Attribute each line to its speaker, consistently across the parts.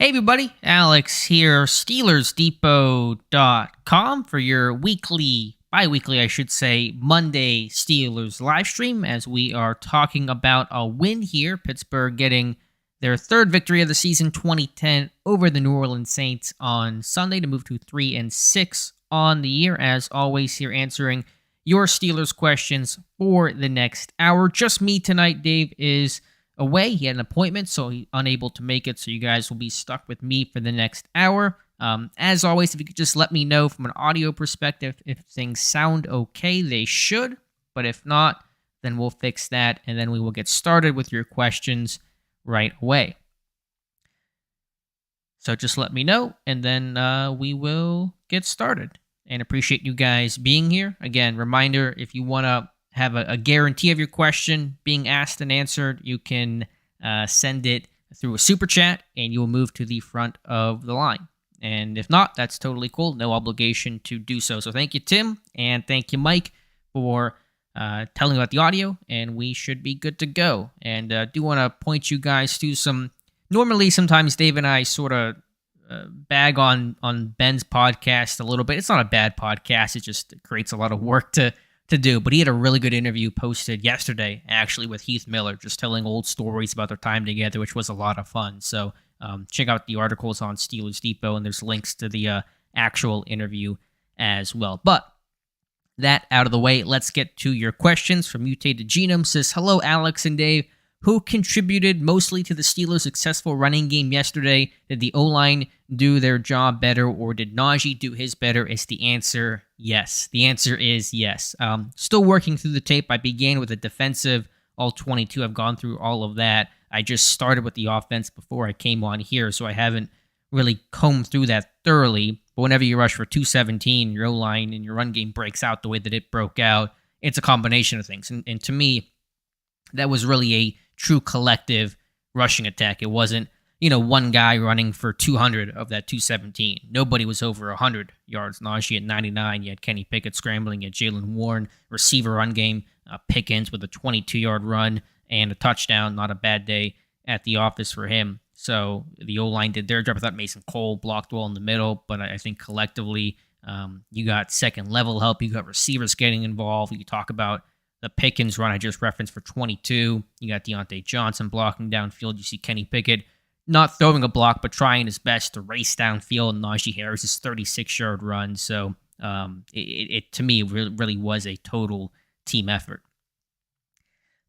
Speaker 1: Hey everybody, Alex here, SteelersDepot.com for your bi-weekly, I should say, Monday Steelers live stream as we are talking about a win here. Pittsburgh getting their third victory of the season, 2010, over the New Orleans Saints on Sunday to move to 3-6 on the year. As always, here answering your Steelers questions for the next hour. Just me tonight. Dave is away. He had an appointment, so he's unable to make it. So you guys will be stuck with me for the next hour. As always, if you could just let me know from an audio perspective if things sound okay, they should. But if not, then we'll fix that, and then we will get started with your questions right away. So just let me know, and then we will get started. And appreciate you guys being here. Again, reminder, if you want to have a guarantee of your question being asked and answered, you can send it through a super chat and you will move to the front of the line. And if not, that's totally cool. No obligation to do so. So thank you, Tim, and thank you, Mike, for telling about the audio, and we should be good to go. And do want to point you guys to some, normally sometimes Dave and I sort of bag on Ben's podcast a little bit. It's not a bad podcast. It just creates a lot of work to do, but he had a really good interview posted yesterday, actually, with Heath Miller, just telling old stories about their time together, which was a lot of fun. So check out the articles on Steelers Depot, and there's links to the actual interview as well. But that out of the way, let's get to your questions. From Mutated Genome says, hello, Alex and Dave. Who contributed mostly to the Steelers' successful running game yesterday? Did the O-line do their job better, or did Najee do his better? Is the answer yes. The answer is yes. Still working through the tape. I began with a defensive all-22. I've gone through all of that. I just started with the offense before I came on here, so I haven't really combed through that thoroughly. But whenever you rush for 217, your O-line and your run game breaks out the way that it broke out, it's a combination of things. And to me, that was really a true collective rushing attack. It wasn't, one guy running for 200 of that 217. Nobody was over 100 yards. Najee at 99. You had Kenny Pickett scrambling. You had Jalen Warren, receiver run game. Pickens with a 22-yard run and a touchdown. Not a bad day at the office for him. So the O-line did their job. I thought Mason Cole blocked well in the middle, but I think collectively you got second-level help. You got receivers getting involved. You talk about the Pickens run I just referenced for 22. You got Deontay Johnson blocking downfield. You see Kenny Pickett not throwing a block, but trying his best to race downfield. Najee Harris's 36-yard run. So it to me really was a total team effort.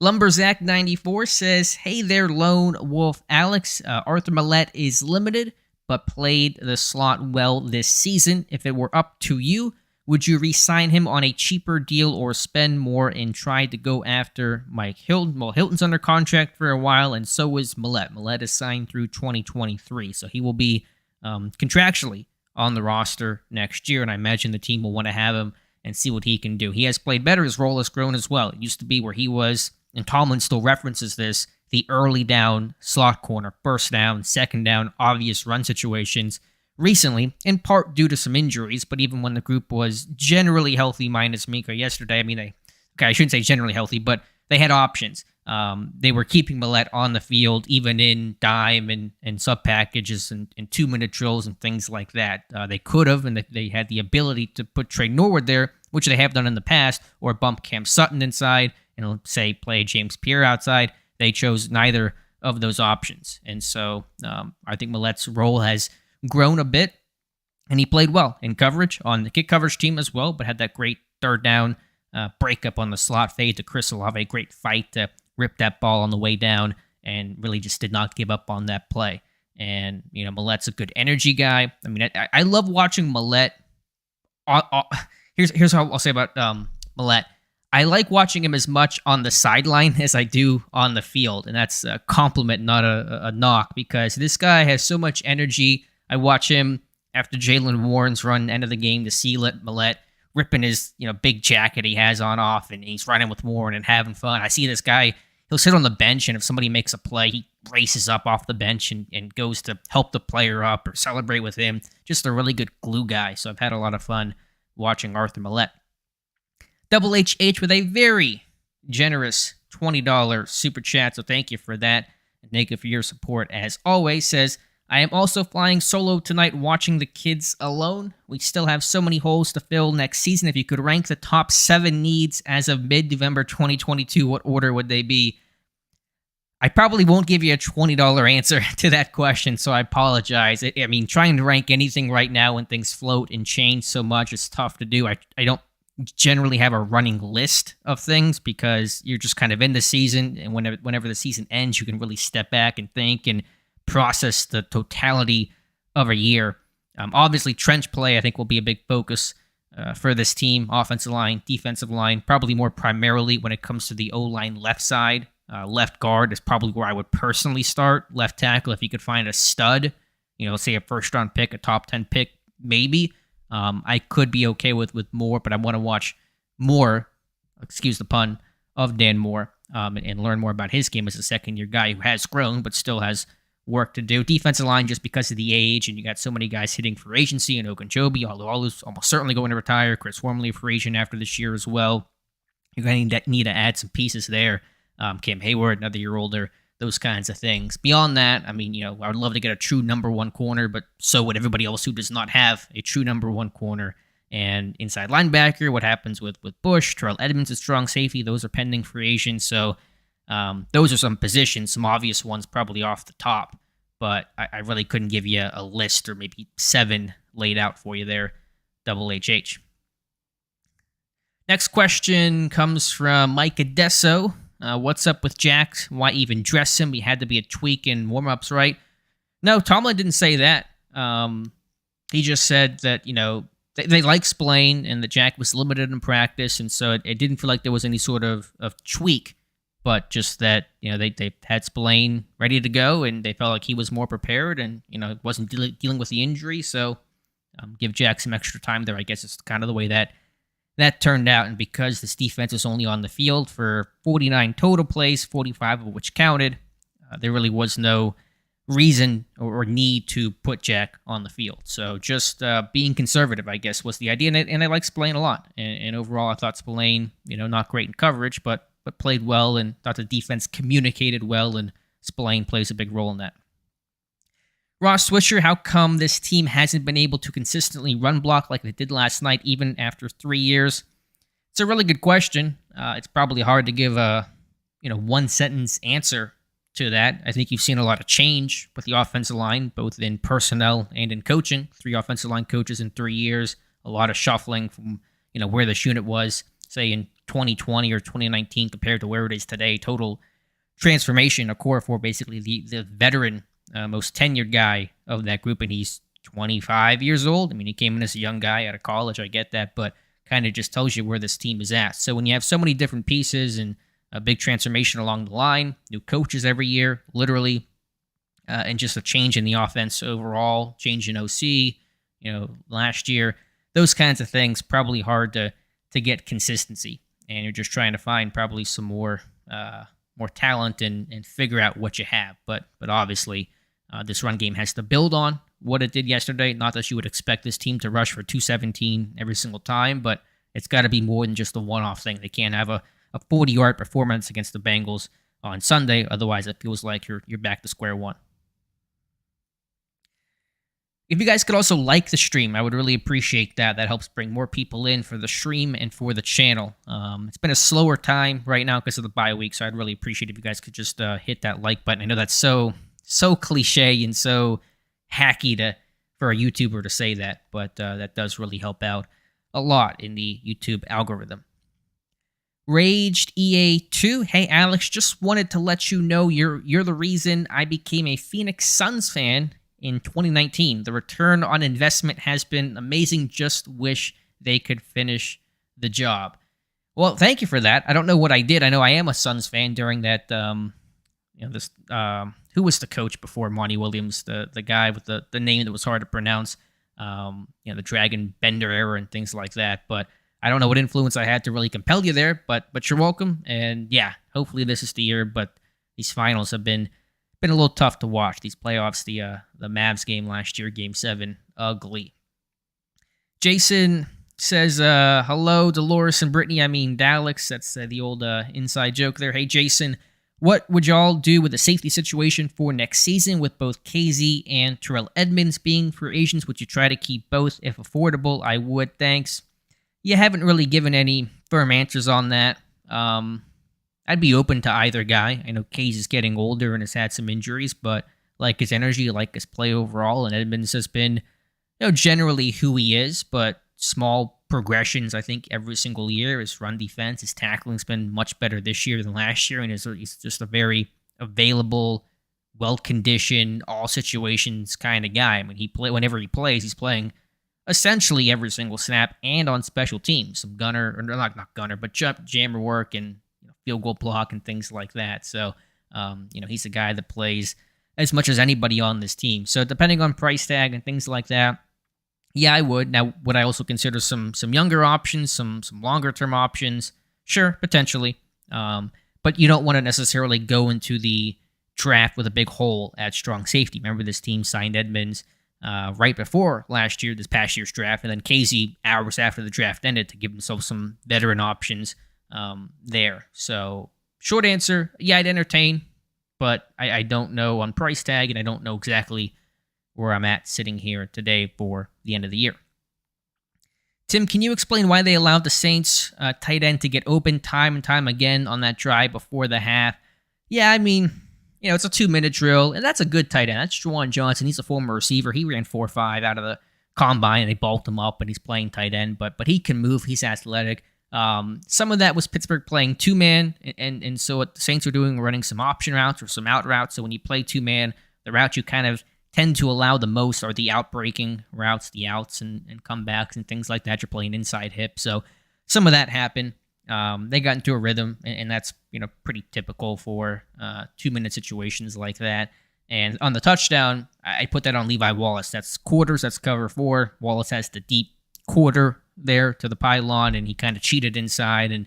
Speaker 1: Lumberzack94 says, hey there, Lone Wolf Alex. Arthur Mallette is limited, but played the slot well this season. If it were up to you, would you re-sign him on a cheaper deal or spend more and try to go after Mike Hilton? Well, Hilton's under contract for a while, and so is Mallette. Mallette is signed through 2023, so he will be contractually on the roster next year, and I imagine the team will want to have him and see what he can do. He has played better. His role has grown as well. It used to be where he was, and Tomlin still references this, the early down slot corner, first down, second down, obvious run situations. Recently, in part due to some injuries, but even when the group was generally healthy, minus Minka yesterday, I shouldn't say generally healthy, but they had options. They were keeping Mallette on the field, even in dime and sub packages and 2-minute drills and things like that. They could have, and they had the ability to put Trey Norwood there, which they have done in the past, or bump Cam Sutton inside and say play James Pierre outside. They chose neither of those options, and so I think Mallette's role has grown a bit, and he played well in coverage on the kick coverage team as well, but had that great third down breakup on the slot fade to Chris Olave. Great fight to rip that ball on the way down, and really just did not give up on that play. And, Mallette's a good energy guy. I love watching Mallette. Here's how I'll say about Mallette. I like watching him as much on the sideline as I do on the field, and that's a compliment, not a knock, because this guy has so much energy. I watch him after Jalen Warren's run end of the game to see Mallette ripping his big jacket he has on off, and he's running with Warren and having fun. I see this guy, he'll sit on the bench, and if somebody makes a play, he races up off the bench and goes to help the player up or celebrate with him. Just a really good glue guy, so I've had a lot of fun watching Arthur Mallette. Double HH with a very generous $20 super chat, so thank you for that. And thank you for your support as always. Says, I am also flying solo tonight, watching the kids alone. We still have so many holes to fill next season. If you could rank the top 7 needs as of mid-November 2022, what order would they be? I probably won't give you a $20 answer to that question, so I apologize. I mean, trying to rank anything right now when things float and change so much is tough to do. I don't generally have a running list of things because you're just kind of in the season, and whenever the season ends, you can really step back and think and process the totality of a year. Obviously, trench play, I think, will be a big focus for this team. Offensive line, defensive line, probably more primarily when it comes to the O-line left side. Left guard is probably where I would personally start. Left tackle, if you could find a stud, let's say a first-round pick, a top 10 pick, maybe. I could be okay with more, but I want to watch more, excuse the pun, of Dan Moore and learn more about his game as a second-year guy who has grown but still has work to do. Defensive line, just because of the age, and you got so many guys hitting for agency, and Ogunjobi, although all is almost certainly going to retire. Chris Wormley, a free agent after this year as well. You're going to need to add some pieces there. Cam Hayward, another year older, those kinds of things. Beyond that, I mean, I would love to get a true number one corner, but so would everybody else who does not have a true number one corner. And inside linebacker, what happens with Bush, Terrell Edmonds, a strong safety, those are pending free agents. So those are some positions, some obvious ones probably off the top, but I really couldn't give you a list or maybe 7 laid out for you there, double HH. Next question comes from Mike Adesso. What's up with Jack? Why even dress him? He had to be a tweak in warm-ups, right? No, Tomlin didn't say that. He just said that, they like Spillane and that Jack was limited in practice, and so it didn't feel like there was any sort of tweak, but just that, they had Spillane ready to go, and they felt like he was more prepared and, wasn't dealing with the injury, so give Jack some extra time there. I guess it's kind of the way that turned out, and because this defense was only on the field for 49 total plays, 45 of which counted, there really was no reason or need to put Jack on the field. So just being conservative, I guess, was the idea, and I like Spillane a lot. And overall, I thought Spillane, not great in coverage, but played well, and thought the defense communicated well, and Spillane plays a big role in that. Ross Swisher, how come this team hasn't been able to consistently run block like they did last night, even after 3 years? It's a really good question. It's probably hard to give a one-sentence answer to that. I think you've seen a lot of change with the offensive line, both in personnel and in coaching. 3 offensive line coaches in 3 years. A lot of shuffling from where this unit was, say, in 2020 or 2019 compared to where it is today. Total transformation. A core for basically the veteran, most tenured guy of that group, and he's 25 years old. I mean, he came in as a young guy out of college, I get that, but kind of just tells you where this team is at. So when you have so many different pieces and a big transformation along the line, new coaches every year, literally, and just a change in the offense overall, change in OC, last year, those kinds of things, probably hard to get consistency. And you're just trying to find probably some more talent and figure out what you have. But obviously, this run game has to build on what it did yesterday. Not that you would expect this team to rush for 217 every single time, but it's got to be more than just a one-off thing. They can't have a 40-yard performance against the Bengals on Sunday. Otherwise, it feels like you're back to square one. If you guys could also like the stream, I would really appreciate that. That helps bring more people in for the stream and for the channel. It's been a slower time right now because of the bye week, so I'd really appreciate if you guys could just hit that like button. I know that's so cliche and so hacky for a YouTuber to say that, but that does really help out a lot in the YouTube algorithm. Raged EA2, hey Alex, just wanted to let you know you're the reason I became a Phoenix Suns fan in 2019. The return on investment has been amazing. Just wish they could finish the job. Well, thank you for that. I don't know what I did. I know I am a Suns fan during that. Who was the coach before Monty Williams? The guy with the name that was hard to pronounce. The Dragon Bender era and things like that. But I don't know what influence I had to really compel you there. But you're welcome. And yeah, hopefully this is the year. But these finals have been a little tough to watch. These playoffs, the Mavs game last year, Game 7, ugly. Jason says, hello, Dolores and Brittany. I mean, Daleks. That's the old inside joke there. Hey, Jason, What would y'all do with the safety situation for next season with both KZ and Terrell Edmonds being free agents? Would you try to keep both if affordable? I would, thanks. You haven't really given any firm answers on that. I'd be open to either guy. I know KZ is getting older and has had some injuries, but like his energy, like his play overall, and Edmonds has been, generally who he is, but small progressions, I think, every single year. His run defense, his tackling's been much better this year than last year, and he's just a very available, well-conditioned, all situations kind of guy. I mean, whenever he plays, he's playing essentially every single snap and on special teams. Some gunner, or not gunner, but jammer work and field goal block and things like that. So, he's a guy that plays as much as anybody on this team. So depending on price tag and things like that, yeah, I would. Now, would I also consider some younger options, some longer term options? Sure, potentially. But you don't want to necessarily go into the draft with a big hole at strong safety. Remember, this team signed Edmonds right before this past year's draft, and then KZ hours after the draft ended to give themselves some veteran options there. So, short answer, yeah, I'd entertain, but I don't know on price tag, and I don't know exactly where I'm at sitting here today for the end of the year. Tim, can you explain why they allowed the Saints tight end to get open time and time again on that drive before the half? Yeah, I mean, it's a 2-minute drill, and that's a good tight end. That's Juwan Johnson. He's a former receiver. He ran 4.5 out of the combine, and they bulked him up, and he's playing tight end, but he can move. He's athletic. Some of that was Pittsburgh playing 2-man, and so what the Saints were doing, running some option routes or some out routes. So when you play 2-man, the route you kind of tend to allow the most are the out-breaking routes, the outs and comebacks and things like that. You're playing inside hip. So some of that happened. They got into a rhythm, and that's pretty typical for 2-minute situations like that. And on the touchdown, I put that on Levi Wallace. That's quarters, that's cover 4. Wallace has the deep quarter there to the pylon, and he kind of cheated inside, and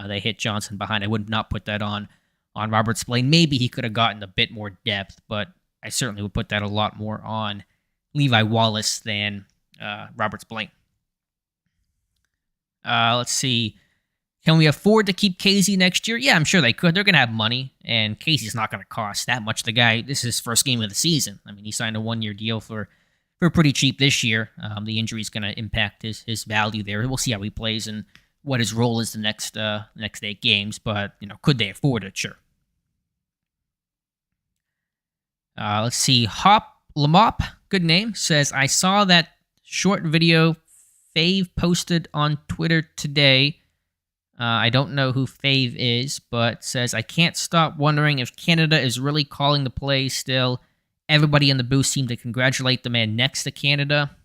Speaker 1: they hit Johnson behind. I would not put that on Robert Spillane. Maybe he could have gotten a bit more depth, but I certainly would put that a lot more on Levi Wallace than Robert Spillane. Let's see. Can we afford to keep KZ next year? Yeah, I'm sure they could. They're going to have money, and KZ's not going to cost that much. The guy, this is his first game of the season. I mean, he signed a 1-year deal for pretty cheap this year. The injury is going to impact his value there. We'll see how he plays and what his role is the next 8 games. But could they afford it? Sure. Let's see. Hop Lamop, good name, says, I saw that short video Fave posted on Twitter today. I don't know who Fave is, but says, I can't stop wondering if Canada is really calling the play still. Everybody in the booth seemed to congratulate the man next to Canada.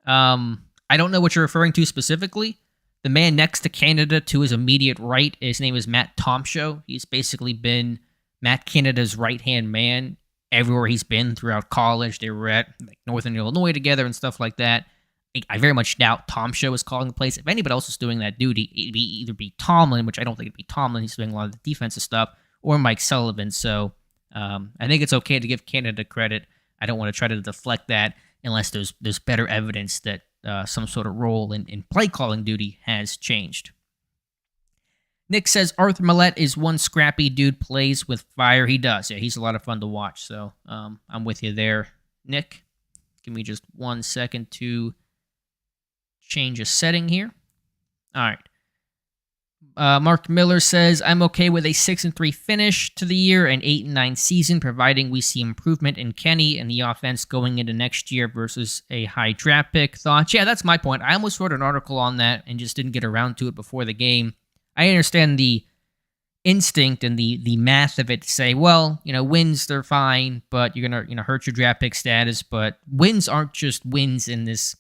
Speaker 1: I don't know what you're referring to specifically. The man next to Canada to his immediate right, his name is Matt Tomshow. He's basically been Matt Canada's right-hand man everywhere he's been throughout college. They were at Northern Illinois together and stuff like that. I very much doubt Tomshow is calling the plays. If anybody else is doing that duty, it'd either be Tomlin, which I don't think it'd be Tomlin. He's doing a lot of the defensive stuff, or Mike Sullivan. So I think it's okay to give Canada credit. I don't want to try to deflect that unless there's better evidence that some sort of role in play calling duty has changed. Nick says Arthur Millette is one scrappy dude, plays with fire. He does. Yeah, he's a lot of fun to watch. So I'm with you there, Nick. Give me just 1 second to change a setting here. All right. Mark Miller says, I'm okay with a 6-3 finish to the year and 8-9 season, providing we see improvement in Kenny and the offense going into next year versus a high draft pick. Thoughts? Yeah, that's my point. I almost wrote an article on that and just didn't get around to it before the game. I understand the instinct and the math of it to say, well, wins, they're fine, but you're gonna hurt your draft pick status. But wins aren't just wins in this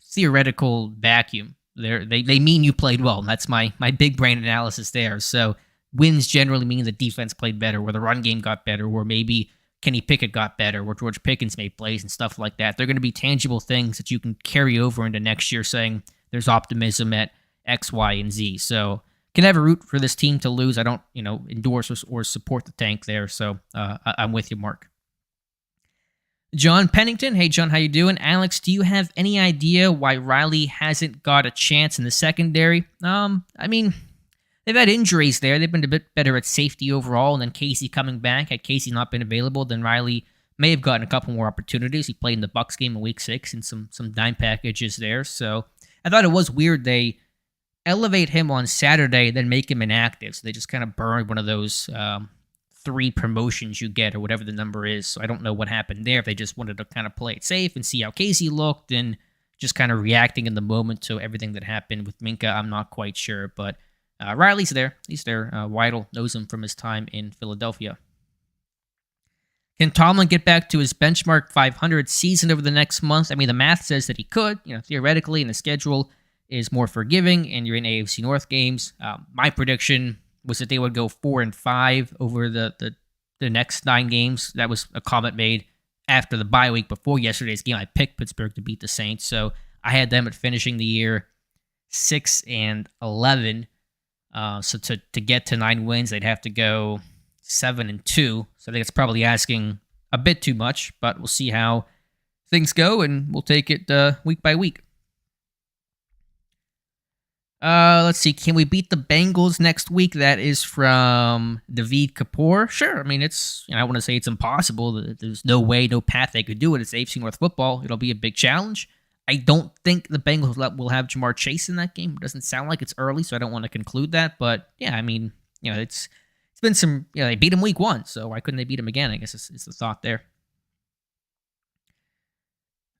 Speaker 1: theoretical vacuum. They mean you played well. And that's my big brain analysis there. So wins generally mean the defense played better, or the run game got better, or maybe Kenny Pickett got better, or George Pickens made plays and stuff like that. They're going to be tangible things that you can carry over into next year, saying there's optimism at X, Y, and Z. So can never root for this team to lose. I don't endorse or support the tank there. So I'm with you, Mark. John Pennington. Hey, John, how you doing? Alex, do you have any idea why Riley hasn't got a chance in the secondary? I mean, they've had injuries there. They've been a bit better at safety overall, and then Casey coming back. Had Casey not been available, then Riley may have gotten a couple more opportunities. He played in the Bucs game in Week 6 and some dime packages there. So I thought it was weird they elevate him on Saturday, then make him inactive. So they just kind of burned one of those 3 promotions you get or whatever the number is. So I don't know what happened there. If they just wanted to kind of play it safe and see how Casey looked and just kind of reacting in the moment to everything that happened with Minka, I'm not quite sure. But Riley's there. He's there. Weidl knows him from his time in Philadelphia. Can Tomlin get back to his benchmark 500 season over the next month? I mean, the math says that he could, theoretically, and the schedule is more forgiving, and you're in AFC North games. My prediction was that they would go 4-5 over the next 9 games. That was a comment made after the bye week before yesterday's game. I picked Pittsburgh to beat the Saints, so I had them at finishing the year 6-11. So to get to 9 wins, they'd have to go 7-2. So I think it's probably asking a bit too much, but we'll see how things go, and we'll take it week by week. Let's see. Can we beat the Bengals next week? That is from David Kapoor. Sure. I mean, it's, I don't want to say it's impossible. There's no way, no path they could do it. It's AFC North football. It'll be a big challenge. I don't think the Bengals will have Jamar Chase in that game. It doesn't sound like it's early, so I don't want to conclude that. But yeah, I mean, it's been some, they beat him week 1, so why couldn't they beat him again? I guess is the thought there.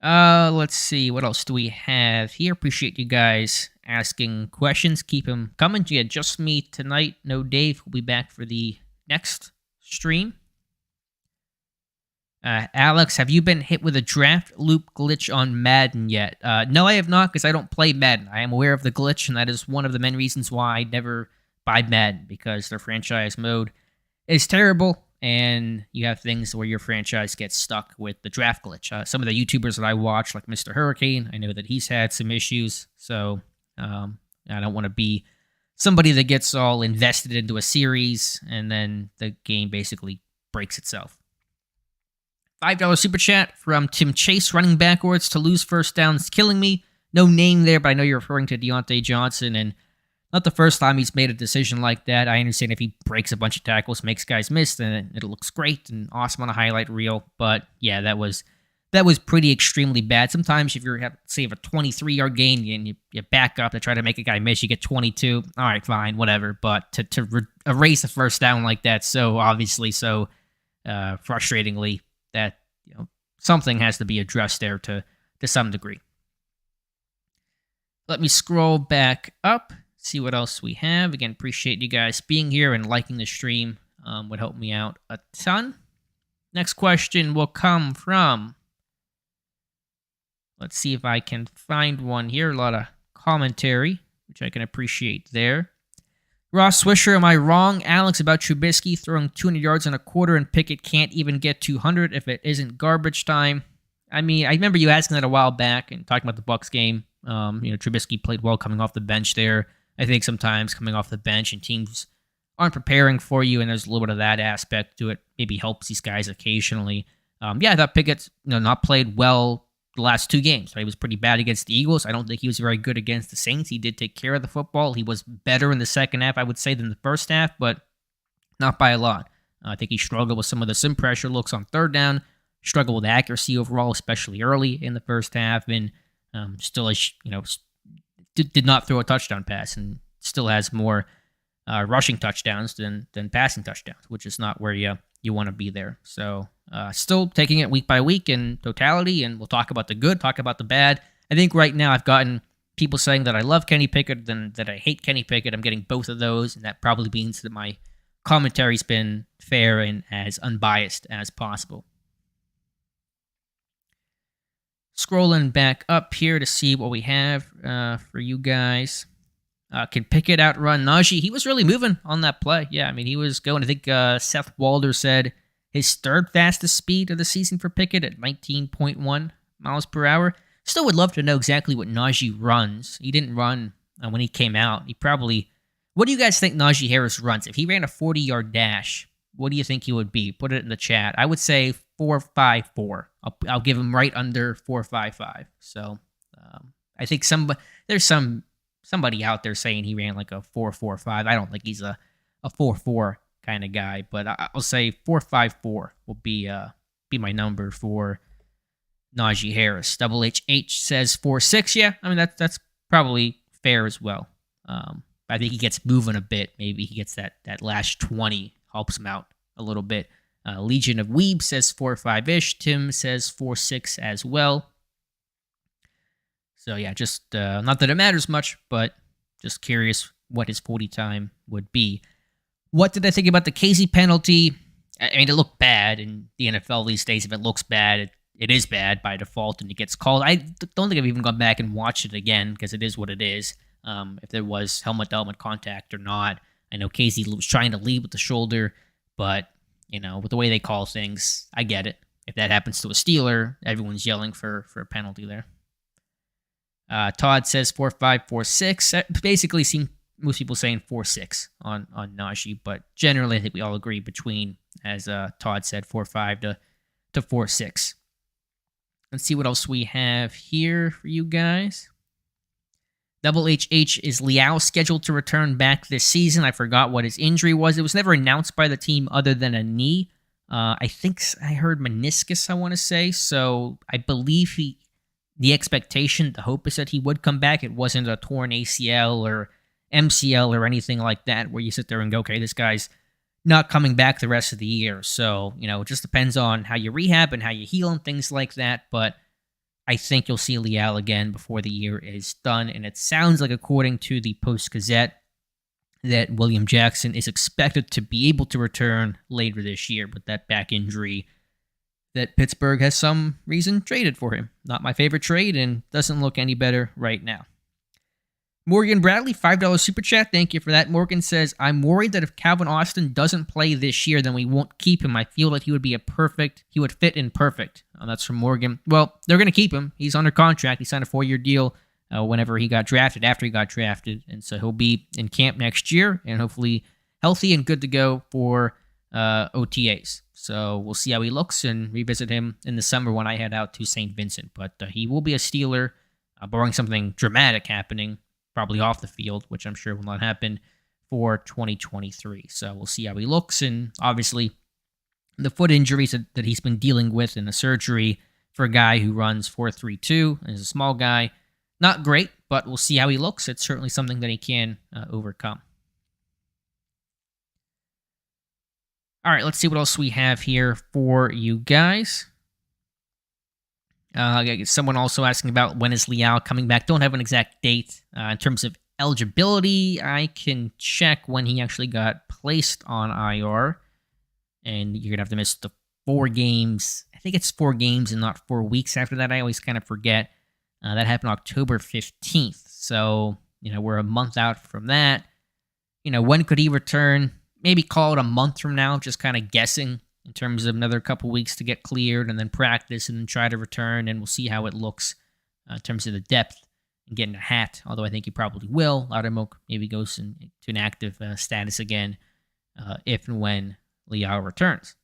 Speaker 1: Let's see. What else do we have here? Appreciate you guys asking questions. Keep them coming. Yeah, just me tonight. No Dave. We'll be back for the next stream. Alex, have you been hit with a draft loop glitch on Madden yet? No, I have not, because I don't play Madden. I am aware of the glitch, and that is one of the main reasons why I never buy Madden, because their franchise mode is terrible, and you have things where your franchise gets stuck with the draft glitch. Some of the YouTubers that I watch, like Mr. Hurricane, I know that he's had some issues, so I don't want to be somebody that gets all invested into a series, and then the game basically breaks itself. $5 super chat from Tim Chase. Running backwards to lose first downs, killing me. No name there, but I know you're referring to Deontay Johnson, and not the first time he's made a decision like that. I understand if he breaks a bunch of tackles, makes guys miss, then it looks great and awesome on a highlight reel. But yeah, that was pretty extremely bad. Sometimes if you have, say, a 23-yard gain and you back up to try to make a guy miss, you get 22. All right, fine, whatever. But to erase a first down like that, so obviously, so frustratingly, that something has to be addressed there to some degree. Let me scroll back up, see what else we have. Again, appreciate you guys being here and liking the stream. Would help me out a ton. Next question will come from, let's see if I can find one here. A lot of commentary, which I can appreciate there. Ross Swisher, am I wrong, Alex, about Trubisky throwing 200 yards in a quarter and Pickett can't even get 200 if it isn't garbage time? I mean, I remember you asking that a while back and talking about the Bucs game. Trubisky played well coming off the bench there. I think sometimes coming off the bench and teams aren't preparing for you, and there's a little bit of that aspect to it. Maybe helps these guys occasionally. I thought Pickett's not played well the last 2 games. He was pretty bad against the Eagles. I don't think he was very good against the Saints. He did take care of the football. He was better in the second half, I would say, than the first half, but not by a lot. I think he struggled with some of the sim pressure looks on third down, struggled with accuracy overall, especially early in the first half, and still, did not throw a touchdown pass, and still has more rushing touchdowns than passing touchdowns, which is not where you want to be there. So still taking it week by week in totality, and we'll talk about the good, talk about the bad. I think right now I've gotten people saying that I love Kenny Pickett and that I hate Kenny Pickett. I'm getting both of those, and that probably means that my commentary's been fair and as unbiased as possible. Scrolling back up here to see what we have for you guys. Can Pickett outrun Najee? He was really moving on that play. Yeah, I mean, he was going. I think Seth Walder said his third fastest speed of the season for Pickett at 19.1 miles per hour. Still would love to know exactly what Najee runs. He didn't run when he came out. He probably... What do you guys think Najee Harris runs? If he ran a 40-yard dash, what do you think he would be? Put it in the chat. I would say 4.54. I'll give him right under 4.55. So I think there's some somebody out there saying he ran like a 4.45. I don't think he's a 4.4 kind of guy, but I'll say 4.54 will be my number for Najee Harris. Double HH says 4.6. Yeah, I mean that's probably fair as well. I think he gets moving a bit. Maybe he gets that last 20 helps him out a little bit. Legion of Weeb says 4.5-ish. Tim says 4.6 as well. So yeah, just not that it matters much, but just curious what his 40 time would be. What did I think about the Casey penalty? I mean, it looked bad in the NFL these days. If it looks bad, it is bad by default, and it gets called. I don't think I've even gone back and watched it again because it is what it is. If there was helmet-to-helmet contact or not. I know Casey was trying to lead with the shoulder, but, with the way they call things, I get it. If that happens to a Steeler, everyone's yelling for a penalty there. Todd says 4.5, 4.6. Basically, seen most people saying 4.6 on Najee, but generally I think we all agree between, as Todd said, 4.5 to 4.6. Let's see what else we have here for you guys. Double HH, is Liao scheduled to return back this season? I forgot what his injury was. It was never announced by the team other than a knee. I think I heard meniscus, I want to say. So I believe the expectation, the hope is that he would come back. It wasn't a torn ACL or MCL or anything like that where you sit there and go, okay, this guy's not coming back the rest of the year. So, it just depends on how you rehab and how you heal and things like that. But I think you'll see Liao again before the year is done. And it sounds like, according to the Post-Gazette, that William Jackson is expected to be able to return later this year with that back injury that Pittsburgh has some reason traded for him. Not my favorite trade and doesn't look any better right now. Morgan Bradley, $5 super chat. Thank you for that. Morgan says, I'm worried that if Calvin Austin doesn't play this year, then we won't keep him. I feel that he would fit in perfect. That's from Morgan. Well, they're going to keep him. He's under contract. He signed a 4-year deal after he got drafted. And so he'll be in camp next year and hopefully healthy and good to go for OTAs. So we'll see how he looks and revisit him in the summer when I head out to St. Vincent. But he will be a Steeler, barring something dramatic happening, probably off the field, which I'm sure will not happen for 2023. So we'll see how he looks. And obviously, the foot injuries that he's been dealing with and the surgery for a guy who runs 4.32 and is a small guy, not great, but we'll see how he looks. It's certainly something that he can overcome. All right, let's see what else we have here for you guys. Someone also asking about when is Liao coming back. Don't have an exact date. In terms of eligibility, I can check when he actually got placed on IR. And you're going to have to miss the 4 games. I think it's 4 games and not 4 weeks after that. I always kind of forget. That happened October 15th. So, we're a month out from that. When could he return? Maybe call it a month from now, just kind of guessing. In terms of another couple weeks to get cleared and then practice and then try to return, and we'll see how it looks in terms of the depth and getting a hat, although I think he probably will. Loudermilk maybe goes into an active status again if and when Liao returns.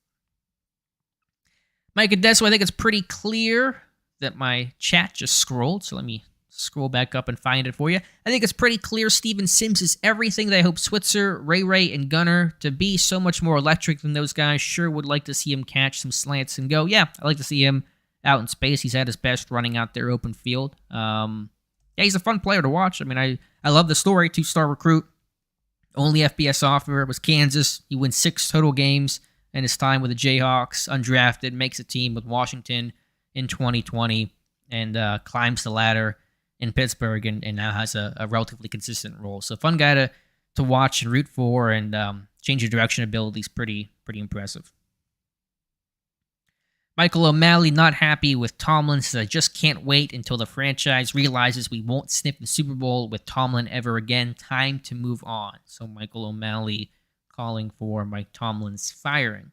Speaker 1: Mike Adesso, I think it's pretty clear that my chat just scrolled, so let me scroll back up and find it for you. I think it's pretty clear Steven Sims is everything that I hope Switzer, Ray, and Gunner to be. So much more electric than those guys. Sure would like to see him catch some slants and go. Yeah, I'd like to see him out in space. He's at his best running out there open field. He's a fun player to watch. I mean, I love the story. 2-star recruit. Only FBS offer was Kansas. He wins 6 total games in his time with the Jayhawks. Undrafted, makes a team with Washington in 2020, and climbs the ladder in Pittsburgh and now has a relatively consistent role. So fun guy to watch and root for, and change of direction ability is pretty impressive. Michael O'Malley, not happy with Tomlin, says, I just can't wait until the franchise realizes we won't sniff the Super Bowl with Tomlin ever again. Time to move on. So Michael O'Malley calling for Mike Tomlin's firing.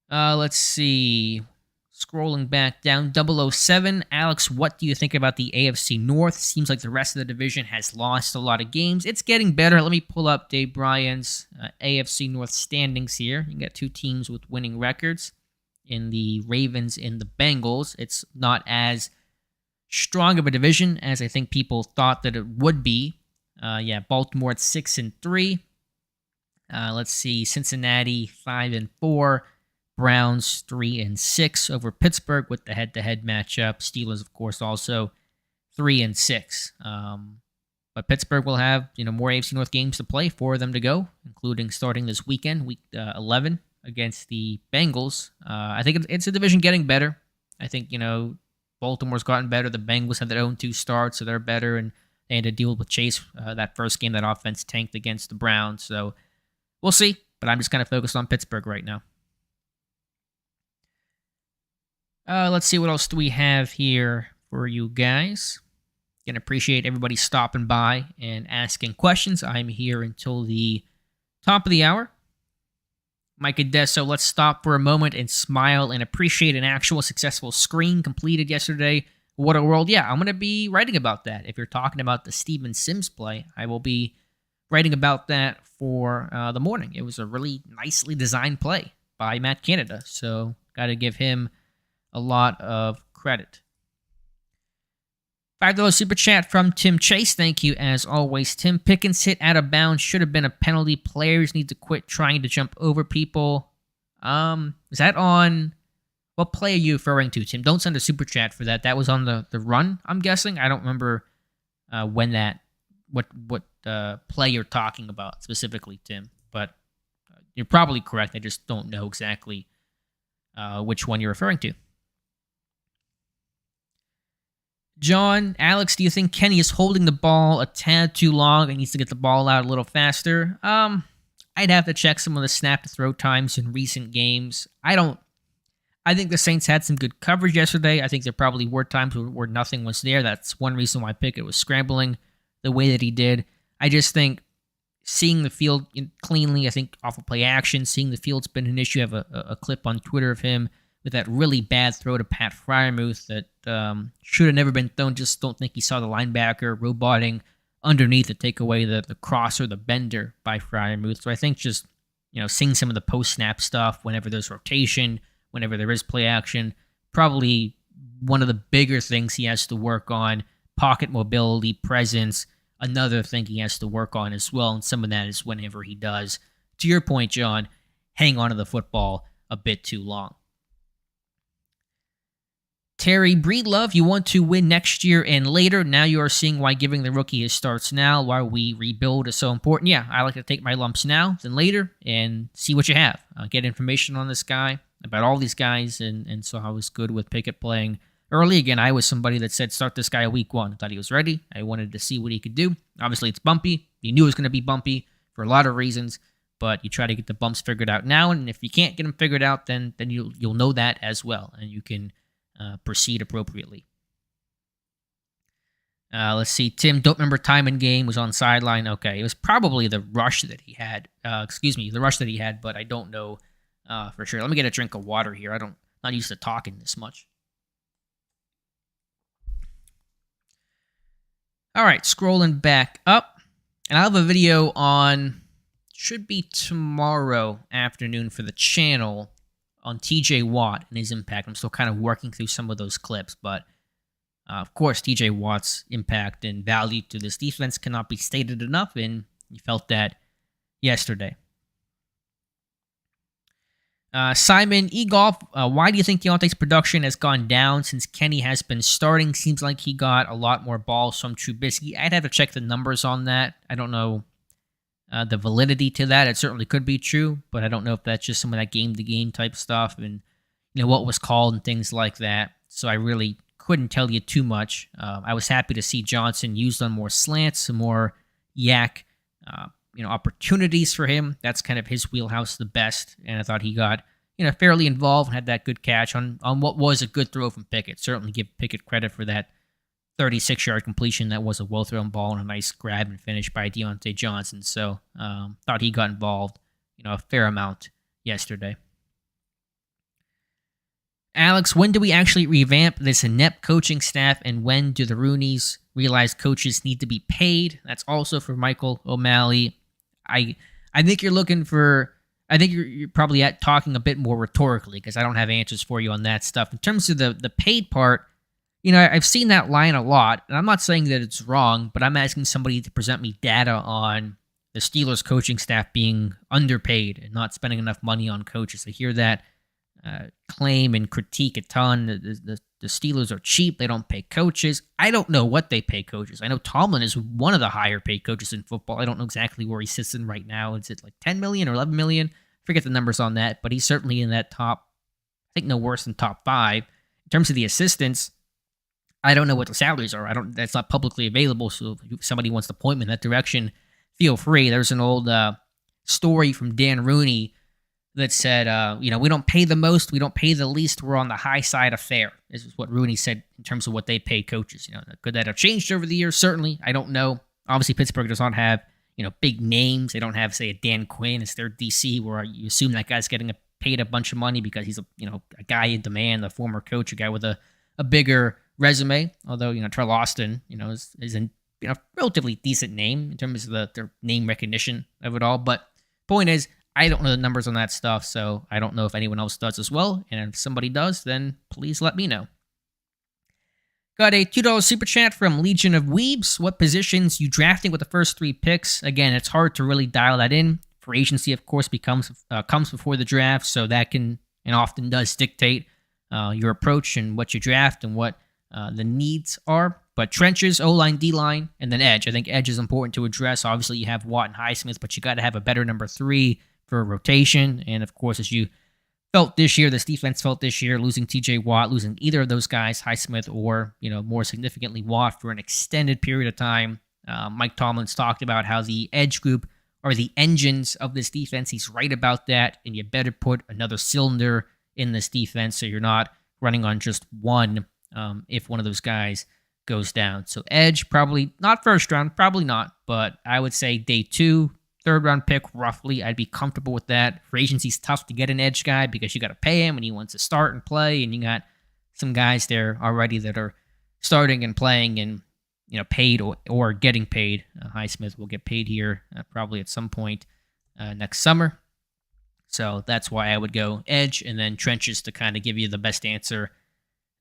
Speaker 1: Let's see. Scrolling back down, 007. Alex, what do you think about the AFC North? Seems like the rest of the division has lost a lot of games. It's getting better. Let me pull up Dave Bryan's AFC North standings here. You got 2 teams with winning records in the Ravens and the Bengals. It's not as strong of a division as I think people thought that it would be. Baltimore at 6-3. Let's see, Cincinnati 5-4. Browns 3-6 over Pittsburgh with the head-to-head matchup. Steelers, of course, also 3-6. But Pittsburgh will have more AFC North games to play, 4 of them to go, including starting this weekend, week 11 against the Bengals. I think it's a division getting better. I think Baltimore's gotten better. The Bengals have their own 2 starts, so they're better, and they had to deal with Chase that first game. That offense tanked against the Browns, so we'll see. But I'm just kind of focused on Pittsburgh right now. Let's see what else do we have here for you guys. Again, appreciate everybody stopping by and asking questions. I'm here until the top of the hour. Mike Adesso, let's stop for a moment and smile and appreciate an actual successful screen completed yesterday. What a world. Yeah, I'm going to be writing about that. If you're talking about the Steven Sims play, I will be writing about that for the morning. It was a really nicely designed play by Matt Canada, so got to give him a lot of credit. $5 super chat from Tim Chase. Thank you as always, Tim. Pickens hit out of bounds. Should have been a penalty. Players need to quit trying to jump over people. Is that on... What play are you referring to, Tim? Don't send a super chat for that. That was on the run, I'm guessing. I don't remember when that... What play you're talking about specifically, Tim. But you're probably correct. I just don't know exactly which one you're referring to. John, Alex, do you think Kenny is holding the ball a tad too long and needs to get the ball out a little faster? I'd have to check some of the snap-to-throw times in recent games. I think the Saints had some good coverage yesterday. I think there probably were times where nothing was there. That's one reason why Pickett was scrambling the way that he did. I just think seeing the field cleanly, I think off of play action, seeing the field's been an issue. I have a clip on Twitter of him with that really bad throw to Pat Freiermuth that should have never been thrown. Just don't think he saw the linebacker roboting underneath to take away the crosser, the bender by Freiermuth. So I think just seeing some of the post-snap stuff whenever there's rotation, whenever there is play action, probably one of the bigger things he has to work on. Pocket mobility, presence, another thing he has to work on as well, and some of that is whenever he does, to your point, John, hang on to the football a bit too long. Terry Breedlove, you want to win next year and later. Now you are seeing why giving the rookie his starts now while we rebuild is so important. Yeah, I like to take my lumps now than later and see what you have. Get information on this guy, about all these guys, and so I was good with Pickett playing early. Again, I was somebody that said start this guy week 1. I thought he was ready. I wanted to see what he could do. Obviously, it's bumpy. You knew it was going to be bumpy for a lot of reasons, but you try to get the bumps figured out now, and if you can't get them figured out, then you'll know that as well, and you can proceed appropriately. Let's see. Tim, don't remember time in game, was on sideline. Okay, it was probably the rush that he had. But I don't know for sure. Let me get a drink of water here. Not used to talking this much. All right, scrolling back up, and I'll have a video on, should be tomorrow afternoon for the channel, on TJ Watt and his impact. I'm still kind of working through some of those clips, but of course, TJ Watt's impact and value to this defense cannot be stated enough, and you felt that yesterday. Simon Egolf, why do you think Deontay's production has gone down since Kenny has been starting? Seems like he got a lot more balls from Trubisky. I'd have to check the numbers on that. I don't know the validity to that. It certainly could be true, but I don't know if that's just some of that game-to-game type stuff and what was called and things like that. So I really couldn't tell you too much. I was happy to see Johnson used on more slants, some more yak, opportunities for him. That's kind of his wheelhouse the best, and I thought he got fairly involved and had that good catch on what was a good throw from Pickett. Certainly give Pickett credit for that 36-yard completion. That was a well-thrown ball and a nice grab and finish by Deontay Johnson. So thought he got involved a fair amount yesterday. Alex, when do we actually revamp this inept coaching staff, and when do the Roonies realize coaches need to be paid? That's also for Michael O'Malley. I think you're looking for... I think you're probably talking a bit more rhetorically because I don't have answers for you on that stuff. In terms of the paid part, I've seen that line a lot, and I'm not saying that it's wrong, but I'm asking somebody to present me data on the Steelers coaching staff being underpaid and not spending enough money on coaches. I hear that claim and critique a ton. The Steelers are cheap. They don't pay coaches. I don't know what they pay coaches. I know Tomlin is one of the higher paid coaches in football. I don't know exactly where he sits in right now. Is it like 10 million or 11 million? Forget the numbers on that, but he's certainly in that top, I think no worse than top 5. In terms of the assistants, I don't know what the salaries are. That's not publicly available, so if somebody wants to point me in that direction, feel free. There's an old story from Dan Rooney that said, we don't pay the most, we don't pay the least, we're on the high side of fair. This is what Rooney said in terms of what they pay coaches. Could that have changed over the years? Certainly. I don't know. Obviously, Pittsburgh does not have, big names. They don't have, say, a Dan Quinn as their DC, where you assume that guy's getting paid a bunch of money because he's a guy in demand, a former coach, a guy with a bigger resume. Although, Terrell Austin, is a relatively decent name in terms of their name recognition of it all. But point is, I don't know the numbers on that stuff, so I don't know if anyone else does as well. And if somebody does, then please let me know. Got a $2 super chat from Legion of Weebs. What positions you drafting with the first 3 picks? Again, it's hard to really dial that in. Free agency, of course, comes before the draft, so that can and often does dictate your approach and what you draft and what the needs are. But trenches, O-line, D-line, and then edge. I think edge is important to address. Obviously, you have Watt and Highsmith, but you got to have a better number 3 for a rotation. And of course, as you felt this year, this defense felt this year, losing TJ Watt, losing either of those guys, Highsmith or, more significantly Watt for an extended period of time. Mike Tomlin's talked about how the edge group are the engines of this defense. He's right about that. And you better put another cylinder in this defense so you're not running on just one if one of those guys goes down. So edge, probably not first round, probably not, but I would say day 2, 3rd round pick, roughly. I'd be comfortable with that. Free agency's tough to get an edge guy because you got to pay him and he wants to start and play, and you got some guys there already that are starting and playing and paid or getting paid. Highsmith will get paid here probably at some point next summer. So that's why I would go edge and then trenches to kind of give you the best answer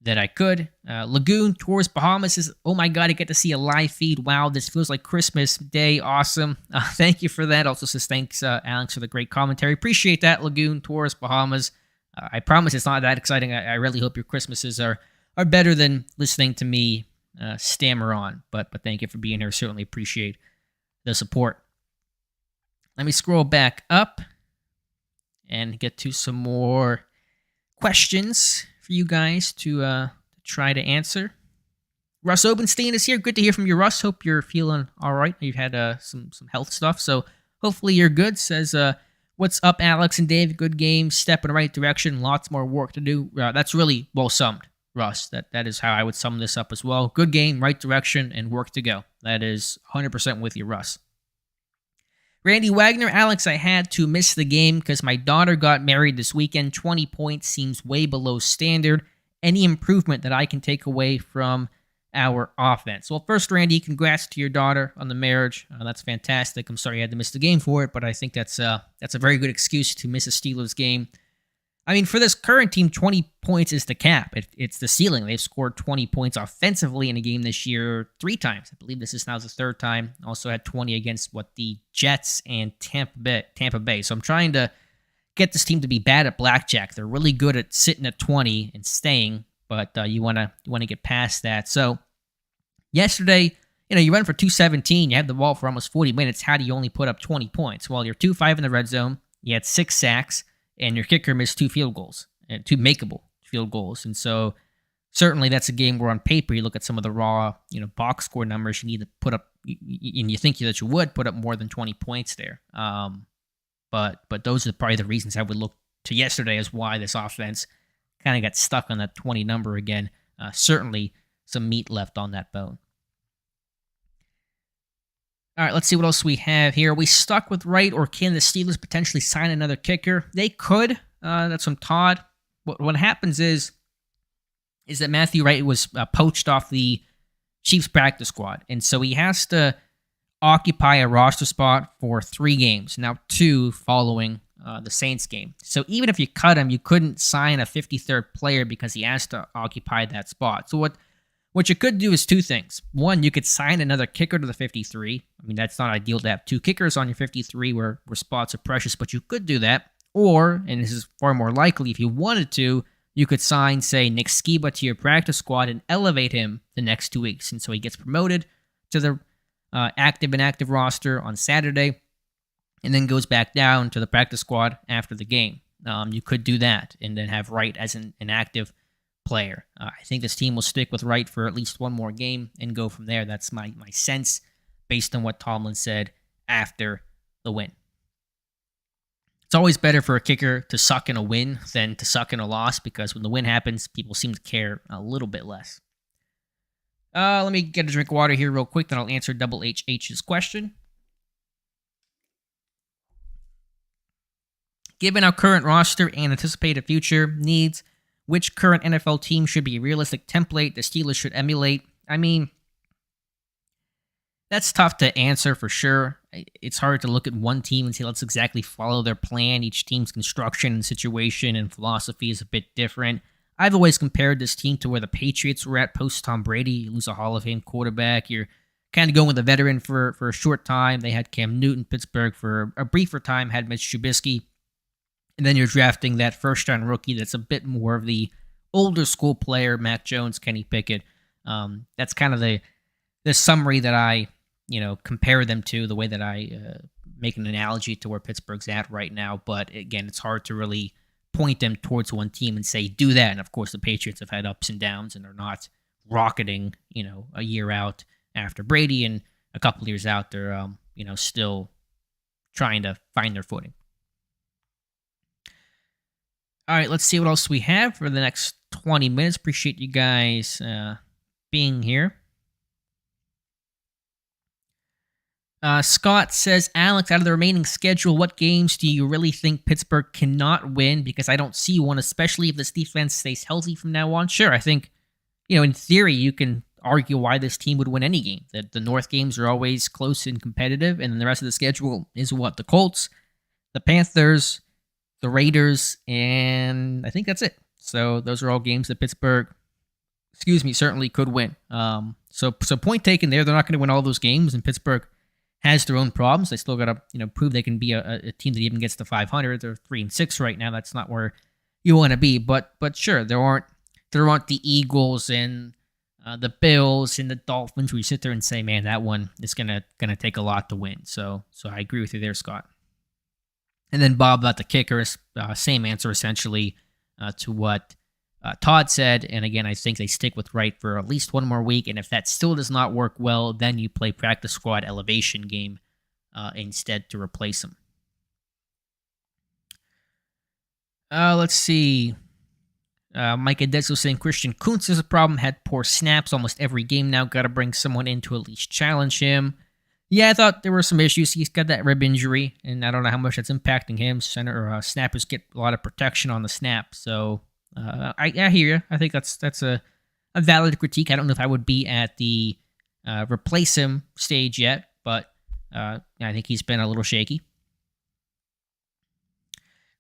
Speaker 1: that I could. Lagoon Tours Bahamas says, oh my God, I get to see a live feed. Wow, this feels like Christmas Day. Awesome. Thank you for that. Also says, thanks, Alex, for the great commentary. Appreciate that, Lagoon Tours Bahamas. I promise it's not that exciting. I really hope your Christmases are better than listening to me stammer on. But thank you for being here. Certainly appreciate the support. Let me scroll back up and get to some more questions for you guys to try to answer. Russ Obenstein is here. Good to hear from you, Russ. Hope you're feeling all right. You've had some health stuff, so hopefully you're good. Says, what's up, Alex and Dave? Good game. Step in the right direction. Lots more work to do. That's really well summed, Russ. That is how I would sum this up as well. Good game, right direction, and work to go. That is 100% with you, Russ. Randy Wagner, Alex, I had to miss the game because my daughter got married this weekend. 20 points seems way below standard. Any improvement that I can take away from our offense? Well, first, Randy, congrats to your daughter on the marriage. That's fantastic. I'm sorry you had to miss the game for it, but I think that's a very good excuse to miss a Steelers game. I mean, for this current team, 20 points is the cap. It's the ceiling. They've scored 20 points offensively in a game this year 3 times. I believe this is now the 3rd time. Also had 20 against the Jets and Tampa Bay. So I'm trying to get this team to be bad at blackjack. They're really good at sitting at 20 and staying, but you want to get past that. So yesterday, you run for 217. You had the ball for almost 40 minutes. How do you only put up 20 points? Well, you're 2-5 in the red zone. You had 6 sacks. And your kicker missed 2 field goals, and 2 makeable field goals. And so certainly that's a game where on paper you look at some of the raw, box score numbers. You need to put up, and you think that you would put up more than 20 points there. But those are probably the reasons I would look to yesterday as why this offense kind of got stuck on that 20 number again. Certainly some meat left on that bone. All right, let's see what else we have here. Are we stuck with Wright, or can the Steelers potentially sign another kicker? They could. That's from Todd. What happens is that Matthew Wright was poached off the Chiefs practice squad, and so he has to occupy a roster spot for 3 games, now 2 following the Saints game. So even if you cut him, you couldn't sign a 53rd player because he has to occupy that spot. So what What you could do is two things. One, you could sign another kicker to the 53. I mean, that's not ideal to have two kickers on your 53 where spots are precious, but you could do that. Or, and this is far more likely, if you wanted to, you could sign, say, Nick Skiba to your practice squad and elevate him the next 2 weeks. And so he gets promoted to the active roster on Saturday and then goes back down to the practice squad after the game. You could do that and then have Wright as an active player. I think this team will stick with Wright for at least one more game and go from there. That's my sense based on what Tomlin said after the win. It's always better for a kicker to suck in a win than to suck in a loss because when the win happens, people seem to care a little bit less. Let me get a drink of water here real quick, then I'll answer Double HH's question. Given our current roster and anticipated future needs, which current NFL team should be a realistic template the Steelers should emulate? I mean, that's tough to answer for sure. It's hard to look at one team and say, let's exactly follow their plan. Each team's construction and situation and philosophy is a bit different. I've always compared this team to where the Patriots were at post-Tom Brady. You lose a Hall of Fame quarterback. You're kind of going with a veteran for a short time. They had Cam Newton, Pittsburgh for a briefer time, had Mitch Trubisky. And then you're drafting that first-round rookie that's a bit more of the older school player, Mac Jones, Kenny Pickett. That's kind of the summary that I compare them to, the way that I make an analogy to where Pittsburgh's at right now. But again, it's hard to really point them towards one team and say, do that. And of course, the Patriots have had ups and downs and they're not rocketing, a year out after Brady and a couple years out. They're, still trying to find their footing. All right, let's see what else we have for the next 20 minutes. Appreciate you guys being here. Scott says, Alex, out of the remaining schedule, what games do you really think Pittsburgh cannot win? Because I don't see one, especially if this defense stays healthy from now on. Sure, I think, in theory, you can argue why this team would win any game. That the North games are always close and competitive, and then the rest of the schedule is what? The Colts, the Panthers, the Raiders, and I think that's it. So those are all games that Pittsburgh, certainly could win. So point taken there. They're not going to win all those games, and Pittsburgh has their own problems. They still got to, prove they can be a team that even gets to 500. They're 3-6 right now. That's not where you want to be. But sure, there aren't the Eagles and the Bills and the Dolphins where you sit there and say, man, that one is gonna take a lot to win. So I agree with you there, Scott. And then Bob about the kickers, same answer essentially to what Todd said. And again, I think they stick with Wright for at least one more week. And if that still does not work well, then you play practice squad elevation game instead to replace him. Let's see. Mike Adesso saying Christian Kuntz is a problem. Had poor snaps almost every game now. Got to bring someone in to at least challenge him. Yeah, I thought there were some issues. He's got that rib injury, and I don't know how much that's impacting him. Snappers get a lot of protection on the snap, so I hear you. I think that's a valid critique. I don't know if I would be at the replace him stage yet, but I think he's been a little shaky.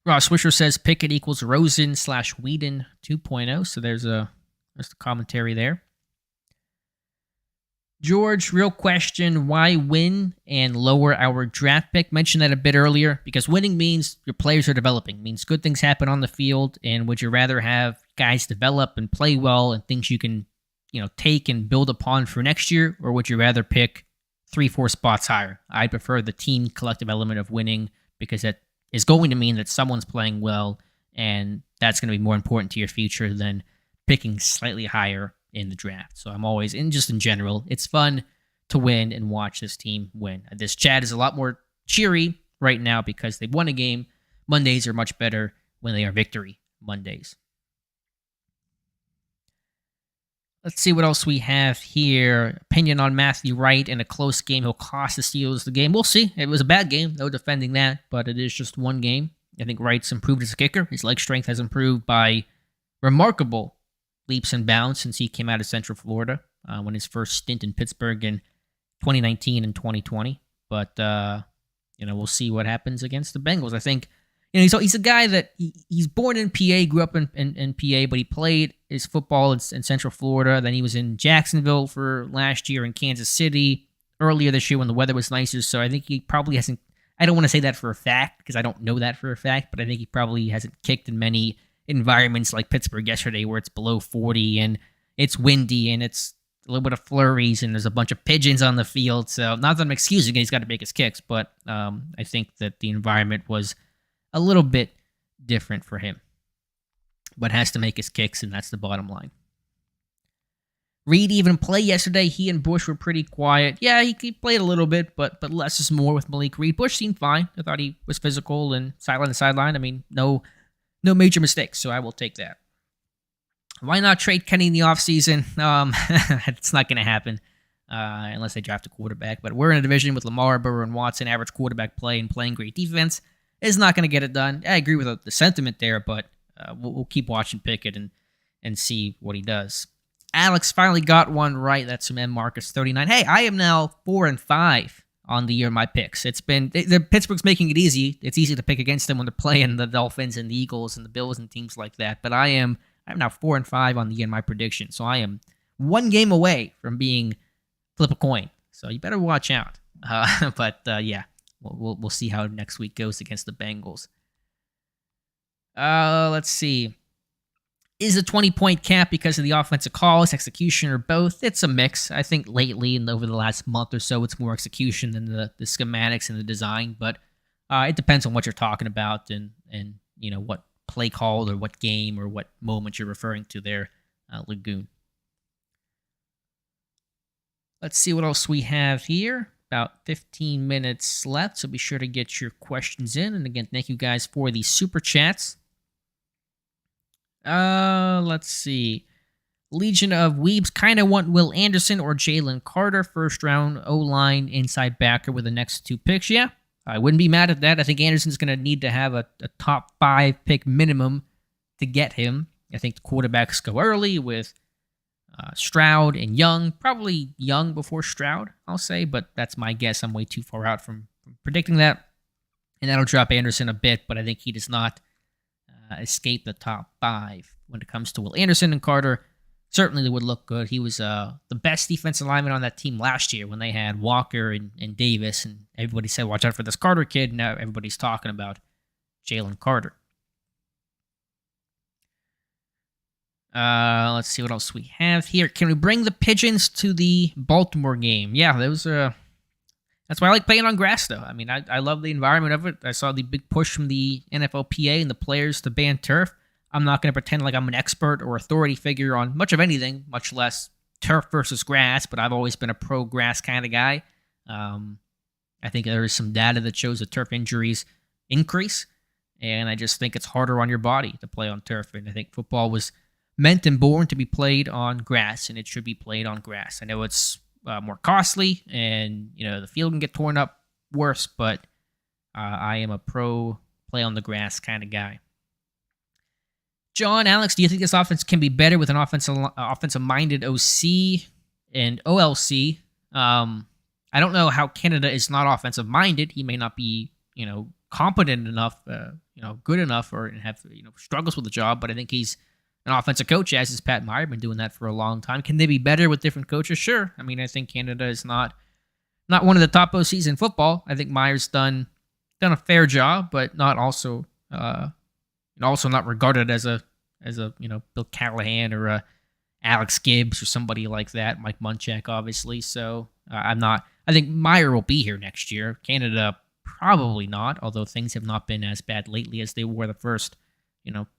Speaker 1: Ross Swisher says Pickett equals Rosen / Whedon 2.0, so there's the commentary there. George, real question, why win and lower our draft pick? Mentioned that a bit earlier, because winning means your players are developing, means good things happen on the field, and would you rather have guys develop and play well and things you can, take and build upon for next year, or would you rather pick 3-4 spots higher? I prefer the team collective element of winning because that is going to mean that someone's playing well, and that's going to be more important to your future than picking slightly higher in the draft. So I'm always, in general, it's fun to win and watch this team win. This chat is a lot more cheery right now because they won a game. Mondays are much better when they are victory Mondays. Let's see what else we have here. Opinion on Matthew Wright in a close game. He'll cost the Steelers the game. We'll see. It was a bad game. No defending that, but it is just one game. I think Wright's improved as a kicker. His leg strength has improved by remarkable leaps and bounds since he came out of Central Florida when his first stint in Pittsburgh in 2019 and 2020. But, we'll see what happens against the Bengals. I think, He's a guy that he's born in PA, grew up in PA, but he played his football in Central Florida. Then he was in Jacksonville for last year, in Kansas City earlier this year when the weather was nicer. So I think he probably hasn't. I don't want to say that for a fact because I don't know that for a fact, but I think he probably hasn't kicked in many environments like Pittsburgh yesterday where it's below 40 and it's windy and it's a little bit of flurries and there's a bunch of pigeons on the field. So not that I'm excusing it, he's got to make his kicks, but I think that the environment was a little bit different for him. But has to make his kicks, and that's the bottom line. Reed even played yesterday. He and Bush were pretty quiet. Yeah, he played a little bit, but less is more with Malik Reed. Bush seemed fine. I thought he was physical and sideline to sideline. I mean, no major mistakes, so I will take that. Why not trade Kenny in the offseason? It's not going to happen unless they draft a quarterback. But we're in a division with Lamar, Burrow, and Watson, average quarterback play and playing great defense. Is not going to get it done. I agree with the sentiment there, but we'll keep watching Pickett and see what he does. Alex finally got one right. That's from M. Marcus 39. Hey, I am now 4-5 on the year of my picks. It's been Pittsburgh's making it easy. It's easy to pick against them when they're playing the Dolphins and the Eagles and the Bills and teams like that. But I'm now 4-5 on the year in my prediction. So I am one game away from being flip a coin. So you better watch out. Yeah, we'll see how next week goes against the Bengals. Let's see. Is a 20-point cap because of the offensive calls, execution, or both? It's a mix. I think lately and over the last month or so, it's more execution than the schematics and the design. But it depends on what you're talking about and what play call or what game or what moment you're referring to there, Lagoon. Let's see what else we have here. About 15 minutes left, so be sure to get your questions in. And again, thank you guys for the super chats. Let's see. Legion of Weebs kind of want Will Anderson or Jalen Carter, first round O-line inside backer with the next 2 picks. Yeah, I wouldn't be mad at that. I think Anderson's going to need to have a top 5 pick minimum to get him. I think the quarterbacks go early with Stroud and Young. Probably Young before Stroud, I'll say, but that's my guess. I'm way too far out from predicting that. And that'll drop Anderson a bit, but I think he does not escape the top 5 when it comes to Will Anderson and Carter. Certainly they would look good. He was the best defensive lineman on that team last year when they had Walker and Davis, and everybody said, watch out for this Carter kid. Now everybody's talking about Jalen Carter. Let's see what else we have here. Can we bring the pigeons to the Baltimore game? Yeah, that's why I like playing on grass, though. I mean, I love the environment of it. I saw the big push from the NFLPA and the players to ban turf. I'm not going to pretend like I'm an expert or authority figure on much of anything, much less turf versus grass, but I've always been a pro-grass kind of guy. I think there is some data that shows that turf injuries increase, and I just think it's harder on your body to play on turf. And I think football was meant and born to be played on grass, and it should be played on grass. I know it's more costly, and the field can get torn up worse, but I am a pro play on the grass kind of guy. John, Alex, do you think this offense can be better with an offensive-minded OC and OLC? I don't know how Canada is not offensive-minded. He may not be, competent enough, good enough, or have struggles with the job, but I think he's an offensive coach, as is Pat Meyer, been doing that for a long time. Can they be better with different coaches? Sure. I mean, I think Canada is not one of the top OCs in football. I think Meyer's done a fair job, but not also not regarded as a Bill Callahan or Alex Gibbs or somebody like that. Mike Munchak, obviously. So I think Meyer will be here next year. Canada probably not, although things have not been as bad lately as they were the first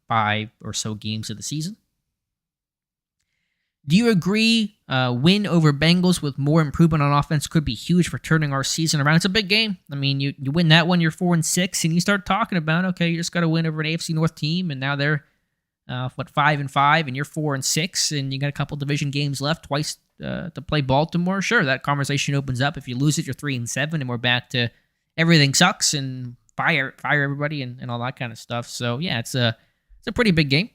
Speaker 1: 5 or so games of the season. Do you agree win over Bengals with more improvement on offense could be huge for turning our season around? It's a big game. I mean, you win that one, you're 4-6, and you start talking about, okay, you just got to win over an AFC North team, and now they're 5-5, and you're 4-6, and you got a couple division games left, twice to play Baltimore. Sure, that conversation opens up. If you lose it, you're 3-7, and we're back to everything sucks and fire everybody and all that kind of stuff. So yeah, it's a pretty big game.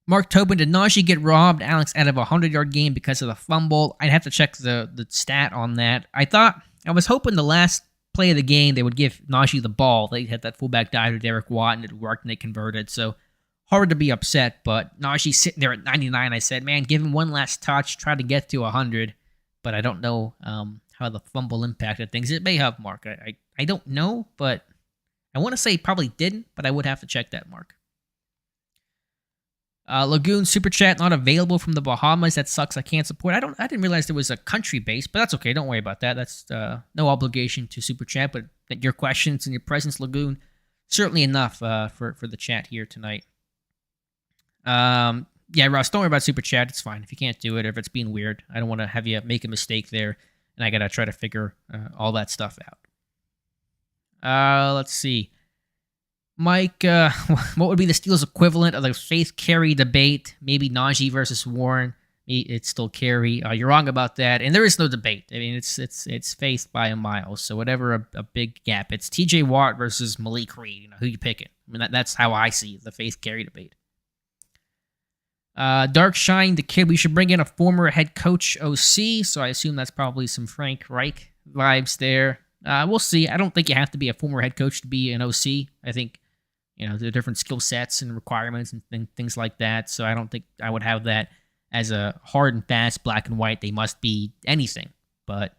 Speaker 1: Mark Tobin, did Najee get robbed, Alex, out of a 100-yard game because of the fumble? I'd have to check the stat on that. I was hoping the last play of the game, they would give Najee the ball. They had that fullback dive to Derek Watt, and it worked, and they converted. So hard to be upset, but Najee sitting there at 99. I said, man, give him one last touch, try to get to 100, but I don't know how the fumble impacted things. It may have, Mark. I don't know, but I want to say probably didn't, but I would have to check that, Mark. Lagoon Super Chat not available from the Bahamas. That sucks. I can't support. I didn't realize there was a country base, but that's okay. Don't worry about that. That's no obligation to Super Chat, but your questions and your presence, Lagoon, certainly enough for the chat here tonight. Yeah, Ross, don't worry about Super Chat. It's fine if you can't do it or if it's being weird. I don't want to have you make a mistake there, and I gotta try to figure all that stuff out. Let's see. Mike, what would be the Steelers' equivalent of the Faith Carey debate? Maybe Najee versus Warren. It's still Carey. You're wrong about that, and there is no debate. I mean, it's Faith by a mile. So whatever a big gap. It's T.J. Watt versus Malik Reed. You know who you picking? I mean, that's how I see the Faith Carey debate. Dark Shine, the kid. We should bring in a former head coach OC. So I assume that's probably some Frank Reich vibes there. We'll see. I don't think you have to be a former head coach to be an OC. I think. There are different skill sets and requirements and things like that. So I don't think I would have that as a hard and fast black and white. They must be anything. But,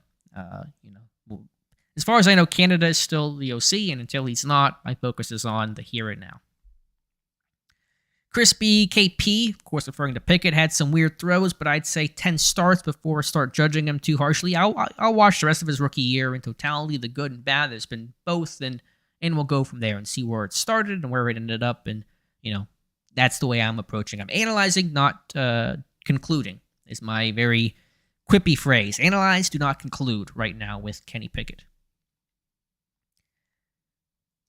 Speaker 1: as far as I know, Canada is still the OC. And until he's not, my focus is on the here and now. Crispy KP, of course, referring to Pickett, had some weird throws, but I'd say 10 starts before I start judging him too harshly. I'll watch the rest of his rookie year in totality, the good and bad. There's been both, and we'll go from there and see where it started and where it ended up. And, that's the way I'm approaching. I'm analyzing, not concluding, is my very quippy phrase. Analyze, do not conclude right now with Kenny Pickett.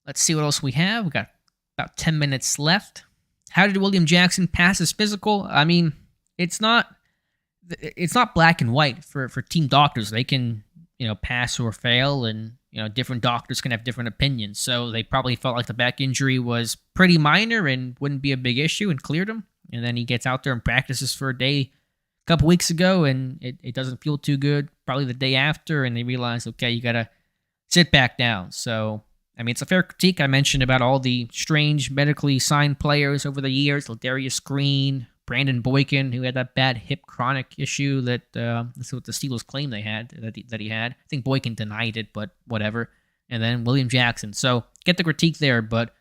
Speaker 1: Let's see what else we have. We've got about 10 minutes left. How did William Jackson pass his physical? I mean, it's not black and white for team doctors. They can, pass or fail, and different doctors can have different opinions. So they probably felt like the back injury was pretty minor and wouldn't be a big issue and cleared him. And then he gets out there and practices for a day a couple weeks ago, and it doesn't feel too good. Probably the day after, and they realize, okay, you got to sit back down. So, I mean, it's a fair critique. I mentioned about all the strange medically signed players over the years, Ladarius Green, Brandon Boykin, who had that bad hip chronic issue that that's what the Steelers claim they had, that he had. I think Boykin denied it, but whatever. And then William Jackson. So get the critique there, but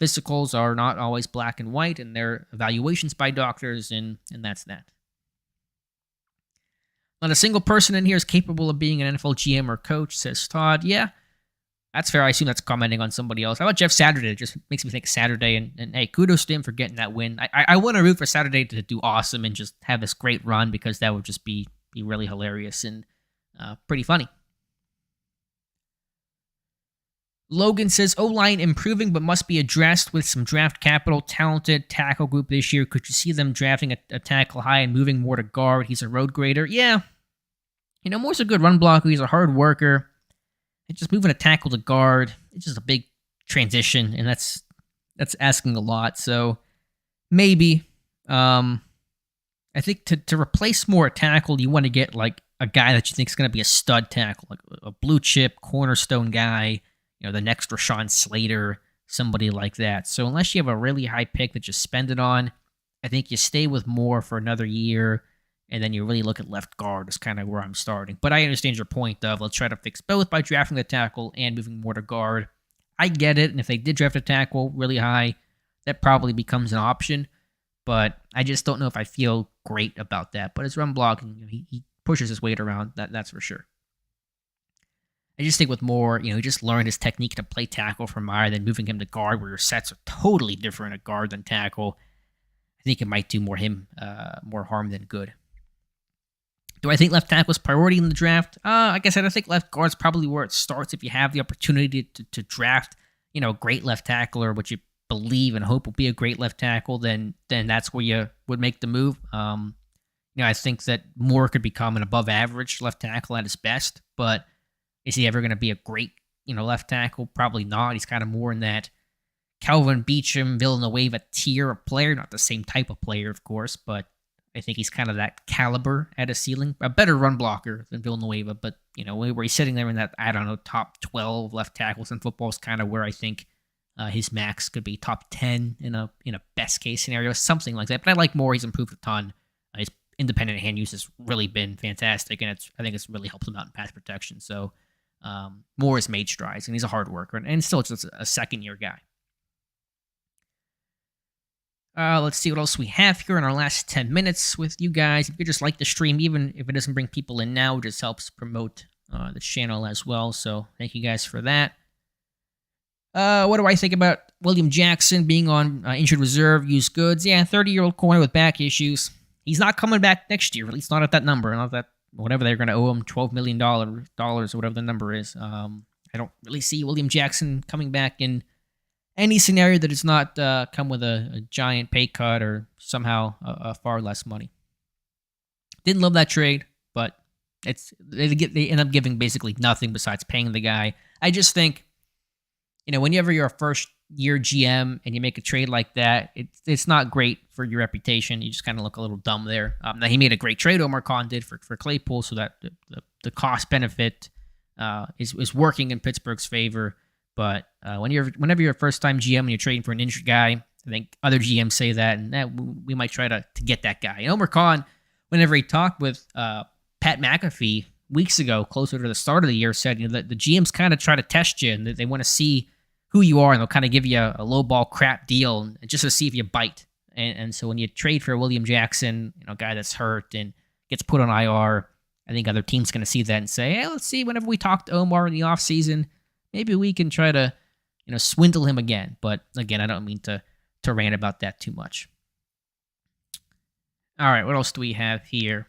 Speaker 1: physicals are not always black and white, and they're evaluations by doctors, and that's that. Not a single person in here is capable of being an NFL GM or coach, says Todd. Yeah, that's fair. I assume that's commenting on somebody else. How about Jeff Saturday? It just makes me think of Saturday. And hey, kudos to him for getting that win. I want to root for Saturday to do awesome and just have this great run, because that would just be really hilarious and pretty funny. Logan says, O-line improving but must be addressed with some draft capital. Talented tackle group this year. Could you see them drafting a tackle high and moving more to guard? He's a road grader. Yeah. Moore's a good run blocker. He's a hard worker. Just moving a tackle to guard, it's just a big transition, and that's asking a lot. So maybe, I think to replace more a tackle, you want to get like a guy that you think is going to be a stud tackle, like a blue chip cornerstone guy, the next Rashawn Slater, somebody like that. So unless you have a really high pick that you spend it on, I think you stay with Moore for another year. And then you really look at left guard is kind of where I'm starting. But I understand your point of let's try to fix both by drafting the tackle and moving more to guard. I get it. And if they did draft a tackle really high, that probably becomes an option. But I just don't know if I feel great about that. But his run blocking, he pushes his weight around. That's for sure. I just think with Moore, he just learned his technique to play tackle from Meyer, then moving him to guard where your sets are totally different at guard than tackle. I think it might do more harm than good. Do I think left tackle is priority in the draft? Like I said, I think left guard is probably where it starts. If you have the opportunity to draft, a great left tackle, or what you believe and hope will be a great left tackle, then that's where you would make the move. I think that Moore could become an above average left tackle at his best, but is he ever going to be a great, left tackle? Probably not. He's kind of more in that Calvin Beachum, Villanueva tier of player, not the same type of player, of course, but I think he's kind of that caliber at a ceiling, a better run blocker than Villanueva. But where he's sitting there in that, I don't know, top 12 left tackles in football is kind of where I think his max could be top 10 in a best case scenario, something like that. But I like Moore. He's improved a ton. His independent hand use has really been fantastic, and I think it's really helped him out in pass protection. So Moore has made strides, and he's a hard worker, and still just a second-year guy. Let's see what else we have here in our last 10 minutes with you guys. If you just like the stream, even if it doesn't bring people in now, it just helps promote the channel as well. So thank you guys for that. What do I think about William Jackson being on injured reserve, used goods? Yeah, 30-year-old corner with back issues. He's not coming back next year, at least not at that number, not that whatever they're going to owe him, $12 million or whatever the number is. I don't really see William Jackson coming back in any scenario that does not come with a giant pay cut or somehow a far less money. Didn't love that trade, but they end up giving basically nothing besides paying the guy. I just think, whenever you're a first-year GM and you make a trade like that, it's not great for your reputation. You just kind of look a little dumb there. Now, he made a great trade, Omar Khan did, for Claypool, so that the cost-benefit is working in Pittsburgh's favor. But whenever you're a first-time GM and you're trading for an injured guy, I think other GMs say that, and we might try to get that guy. And Omar Khan, whenever he talked with Pat McAfee weeks ago, closer to the start of the year, said that the GMs kind of try to test you and that they want to see who you are, and they'll kind of give you a low-ball crap deal just to see if you bite. And so when you trade for William Jackson, a guy that's hurt and gets put on IR, I think other teams going to see that and say, hey, let's see, whenever we talk to Omar in the offseason, maybe we can try to, swindle him again. But again, I don't mean to rant about that too much. All right, what else do we have here?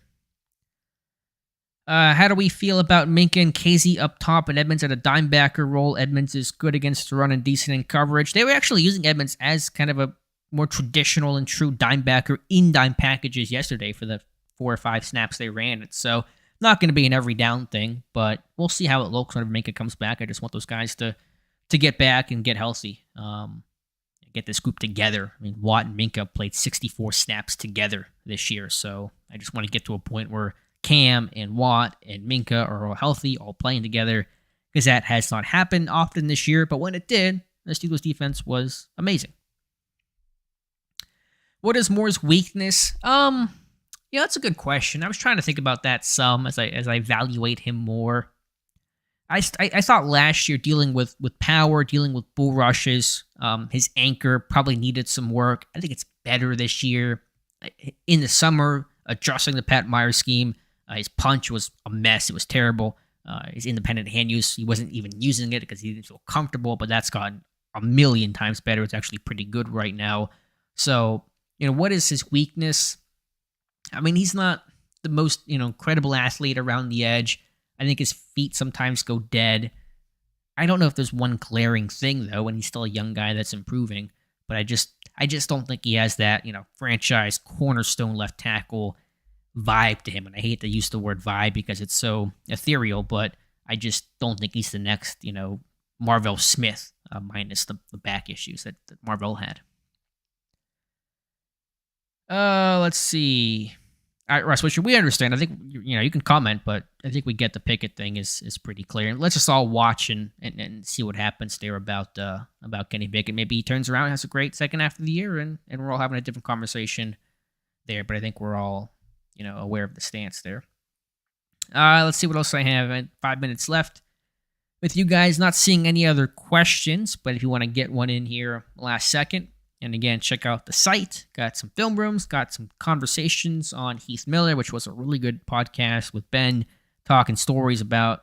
Speaker 1: How do we feel about Minka and Casey up top and Edmonds at a dime backer role? Edmonds is good against the run and decent in coverage. They were actually using Edmonds as kind of a more traditional and true dime backer in dime packages yesterday for the 4 or 5 snaps they ran it. So not going to be an every down thing, but we'll see how it looks whenever Minka comes back. I just want those guys to get back and get healthy, get this group together. I mean, Watt and Minka played 64 snaps together this year, so I just want to get to a point where Cam and Watt and Minka are all healthy, all playing together, because that has not happened often this year, but when it did, the Steelers defense was amazing. What is Moore's weakness? Yeah, that's a good question. I was trying to think about that some as I evaluate him more. I thought last year dealing with power, dealing with bull rushes, his anchor probably needed some work. I think it's better this year. In the summer, adjusting the Pat Meyer scheme, his punch was a mess. It was terrible. His independent hand use, he wasn't even using it because he didn't feel comfortable, but that's gotten a million times better. It's actually pretty good right now. So, what is his weakness? I mean, he's not the most, incredible athlete around the edge. I think his feet sometimes go dead. I don't know if there's one glaring thing, though, and he's still a young guy that's improving. But I just don't think he has that, franchise cornerstone left tackle vibe to him. And I hate to use the word vibe because it's so ethereal, but I just don't think he's the next, Marvell Smith, minus the back issues that Marvell had. Let's see. All right, Russ, which we understand. I think, you can comment, but I think we get the Pickett thing is pretty clear. And let's just all watch and see what happens there about Kenny Pickett. Maybe he turns around and has a great second half of the year, and we're all having a different conversation there. But I think we're all, aware of the stance there. Let's see what else I have. 5 minutes left with you guys. Not seeing any other questions, but if you want to get one in here last second. And again, check out the site. Got some film rooms, got some conversations on Heath Miller, which was a really good podcast with Ben talking stories about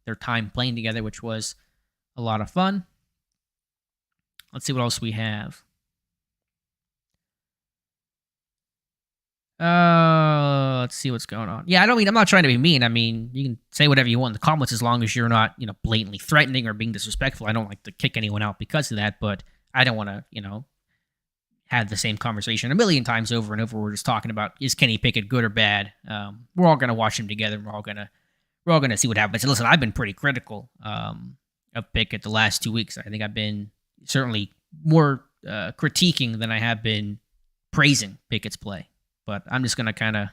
Speaker 1: their time playing together, which was a lot of fun. Let's see what else we have. Let's see what's going on. Yeah, I'm not trying to be mean. I mean, you can say whatever you want in the comments as long as you're not, blatantly threatening or being disrespectful. I don't like to kick anyone out because of that, but I don't want to, have the same conversation a million times over and over. We're just talking about, is Kenny Pickett good or bad? We're all going to watch him together. And we're all going to see what happens. And listen, I've been pretty critical of Pickett the last 2 weeks. I think I've been certainly more critiquing than I have been praising Pickett's play. But I'm just gonna kind of,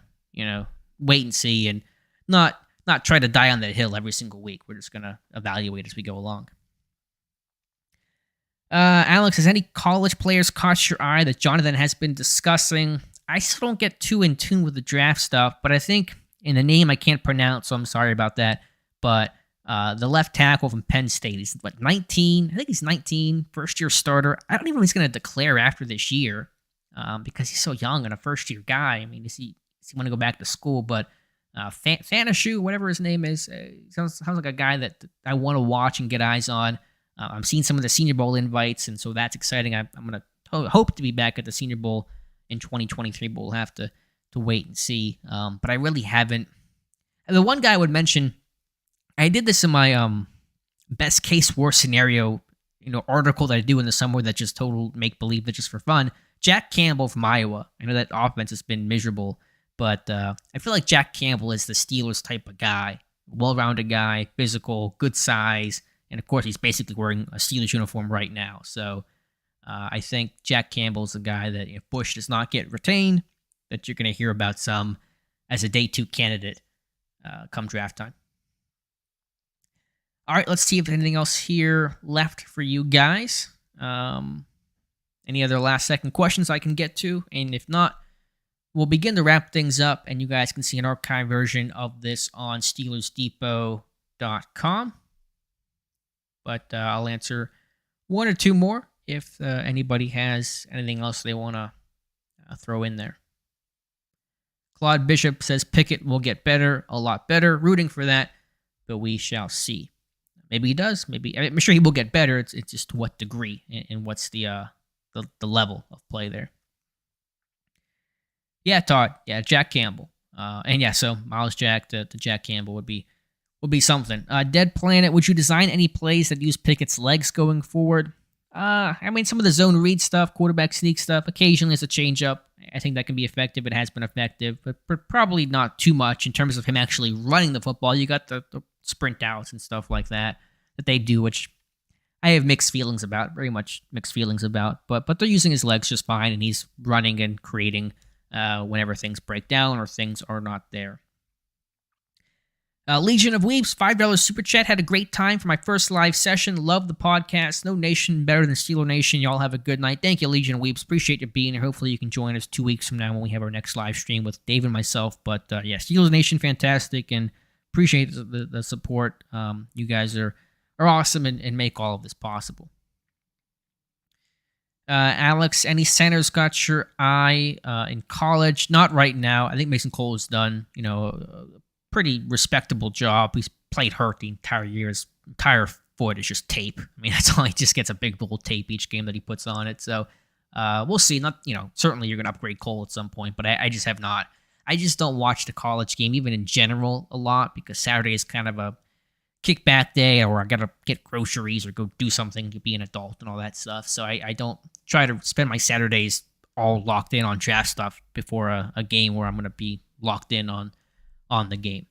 Speaker 1: wait and see and not try to die on that hill every single week. We're just gonna evaluate as we go along. Alex, has any college players caught your eye that Jonathan has been discussing? I still don't get too in tune with the draft stuff, but I think in the name I can't pronounce, so I'm sorry about that. But the left tackle from Penn State, he's 19. I think he's 19, first-year starter. I don't even know if he's going to declare after this year because he's so young and a first-year guy. I mean, does he want to go back to school? But Fanishu, whatever his name is, sounds like a guy that I want to watch and get eyes on. I'm seeing some of the Senior Bowl invites, and so that's exciting. I'm going to hope to be back at the Senior Bowl in 2023, but we'll have to wait and see. But I really haven't. And the one guy I would mention, I did this in my best case worst scenario, article that I do in the summer that just total make believe, that just for fun. Jack Campbell from Iowa. I know that offense has been miserable, but I feel like Jack Campbell is the Steelers type of guy, well-rounded guy, physical, good size. And, of course, he's basically wearing a Steelers uniform right now. So I think Jack Campbell's the guy that if Bush does not get retained, that you're going to hear about some as a day 2 candidate come draft time. All right, let's see if there's anything else here left for you guys. Any other last-second questions I can get to? And if not, we'll begin to wrap things up, and you guys can see an archive version of this on SteelersDepot.com. But I'll answer one or two more if anybody has anything else they want to throw in there. Claude Bishop says Pickett will get better, a lot better. Rooting for that, but we shall see. Maybe he does. Maybe I'm sure he will get better. It's just to what degree and what's the level of play there. Yeah, Todd. Yeah, Jack Campbell. And yeah, so Miles Jack to Jack Campbell would be something. Dead Planet, would you design any plays that use Pickett's legs going forward? I mean, some of the zone read stuff, quarterback sneak stuff, occasionally as a change-up. I think that can be effective. It has been effective, but probably not too much in terms of him actually running the football. You got the sprint outs and stuff like that they do, which I have mixed feelings about, very much mixed feelings about. But they're using his legs just fine, and he's running and creating whenever things break down or things are not there. Legion of Weeps, $5 super chat. Had a great time for my first live session. Love the podcast. No nation better than Steeler Nation. Y'all have a good night. Thank you, Legion of Weeps. Appreciate you being here. Hopefully you can join us 2 weeks from now when we have our next live stream with Dave and myself. But yeah, Steelers Nation, fantastic, and appreciate the support. You guys are awesome and make all of this possible. Alex, any centers got your eye in college? Not right now. I think Mason Cole has done, pretty respectable job. He's played hurt the entire year. His entire foot is just tape. I mean, that's all. He just gets a big little tape each game that he puts on it. So we'll see. Not, certainly you're going to upgrade Cole at some point, but I just have not. I just don't watch the college game, even in general, a lot, because Saturday is kind of a kickback day, or I got to get groceries or go do something to be an adult and all that stuff. So I don't try to spend my Saturdays all locked in on draft stuff before a game where I'm going to be locked in on the game.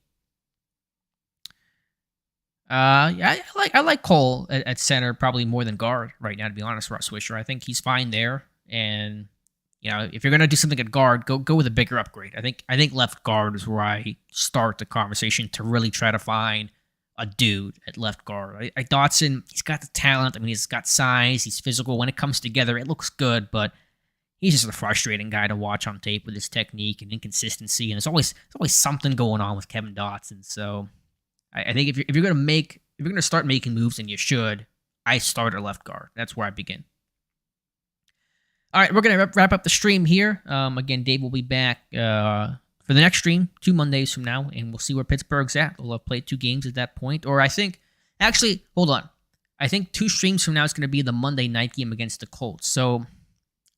Speaker 1: Yeah, I like Cole at center probably more than guard right now, to be honest, Russ Swisher. I think he's fine there, and if you're gonna do something at guard, go with a bigger upgrade. I think left guard is where I start the conversation to really try to find a dude at left guard. Dotson, he's got the talent. I mean, he's got size. He's physical. When it comes together, it looks good, but he's just a frustrating guy to watch on tape with his technique and inconsistency. And there's always something going on with Kevin Dotson. So I think if you're gonna start making moves, and you should, I start at left guard. That's where I begin. All right, we're gonna wrap up the stream here. Again, Dave will be back for the next stream 2 Mondays from now, and we'll see where Pittsburgh's at. We'll have played 2 games at that point, or I think hold on. I think 2 streams from now is going to be the Monday night game against the Colts. So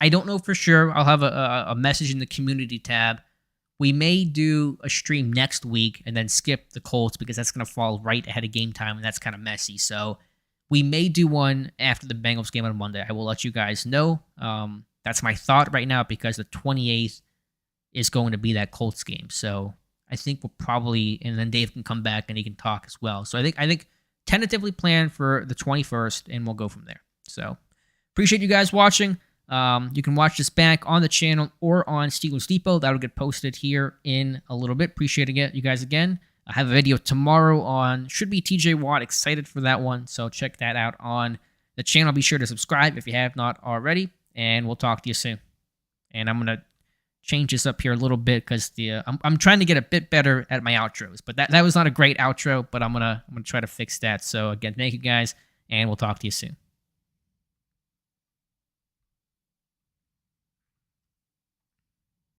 Speaker 1: I don't know for sure. I'll have a message in the community tab. We may do a stream next week and then skip the Colts because that's going to fall right ahead of game time, and that's kind of messy. So we may do one after the Bengals game on Monday. I will let you guys know. That's my thought right now, because the 28th is going to be that Colts game. So I think we'll probably, and then Dave can come back and he can talk as well. So I think tentatively plan for the 21st, and we'll go from there. So appreciate you guys watching. You can watch this back on the channel or on Steelers Depot. That'll get posted here in a little bit. Appreciate it, you guys again. I have a video tomorrow on, should be TJ Watt. Excited for that one. So check that out on the channel. Be sure to subscribe if you have not already. And we'll talk to you soon. And I'm going to change this up here a little bit because I'm trying to get a bit better at my outros. But that was not a great outro, but I'm gonna try to fix that. So again, thank you guys, and we'll talk to you soon.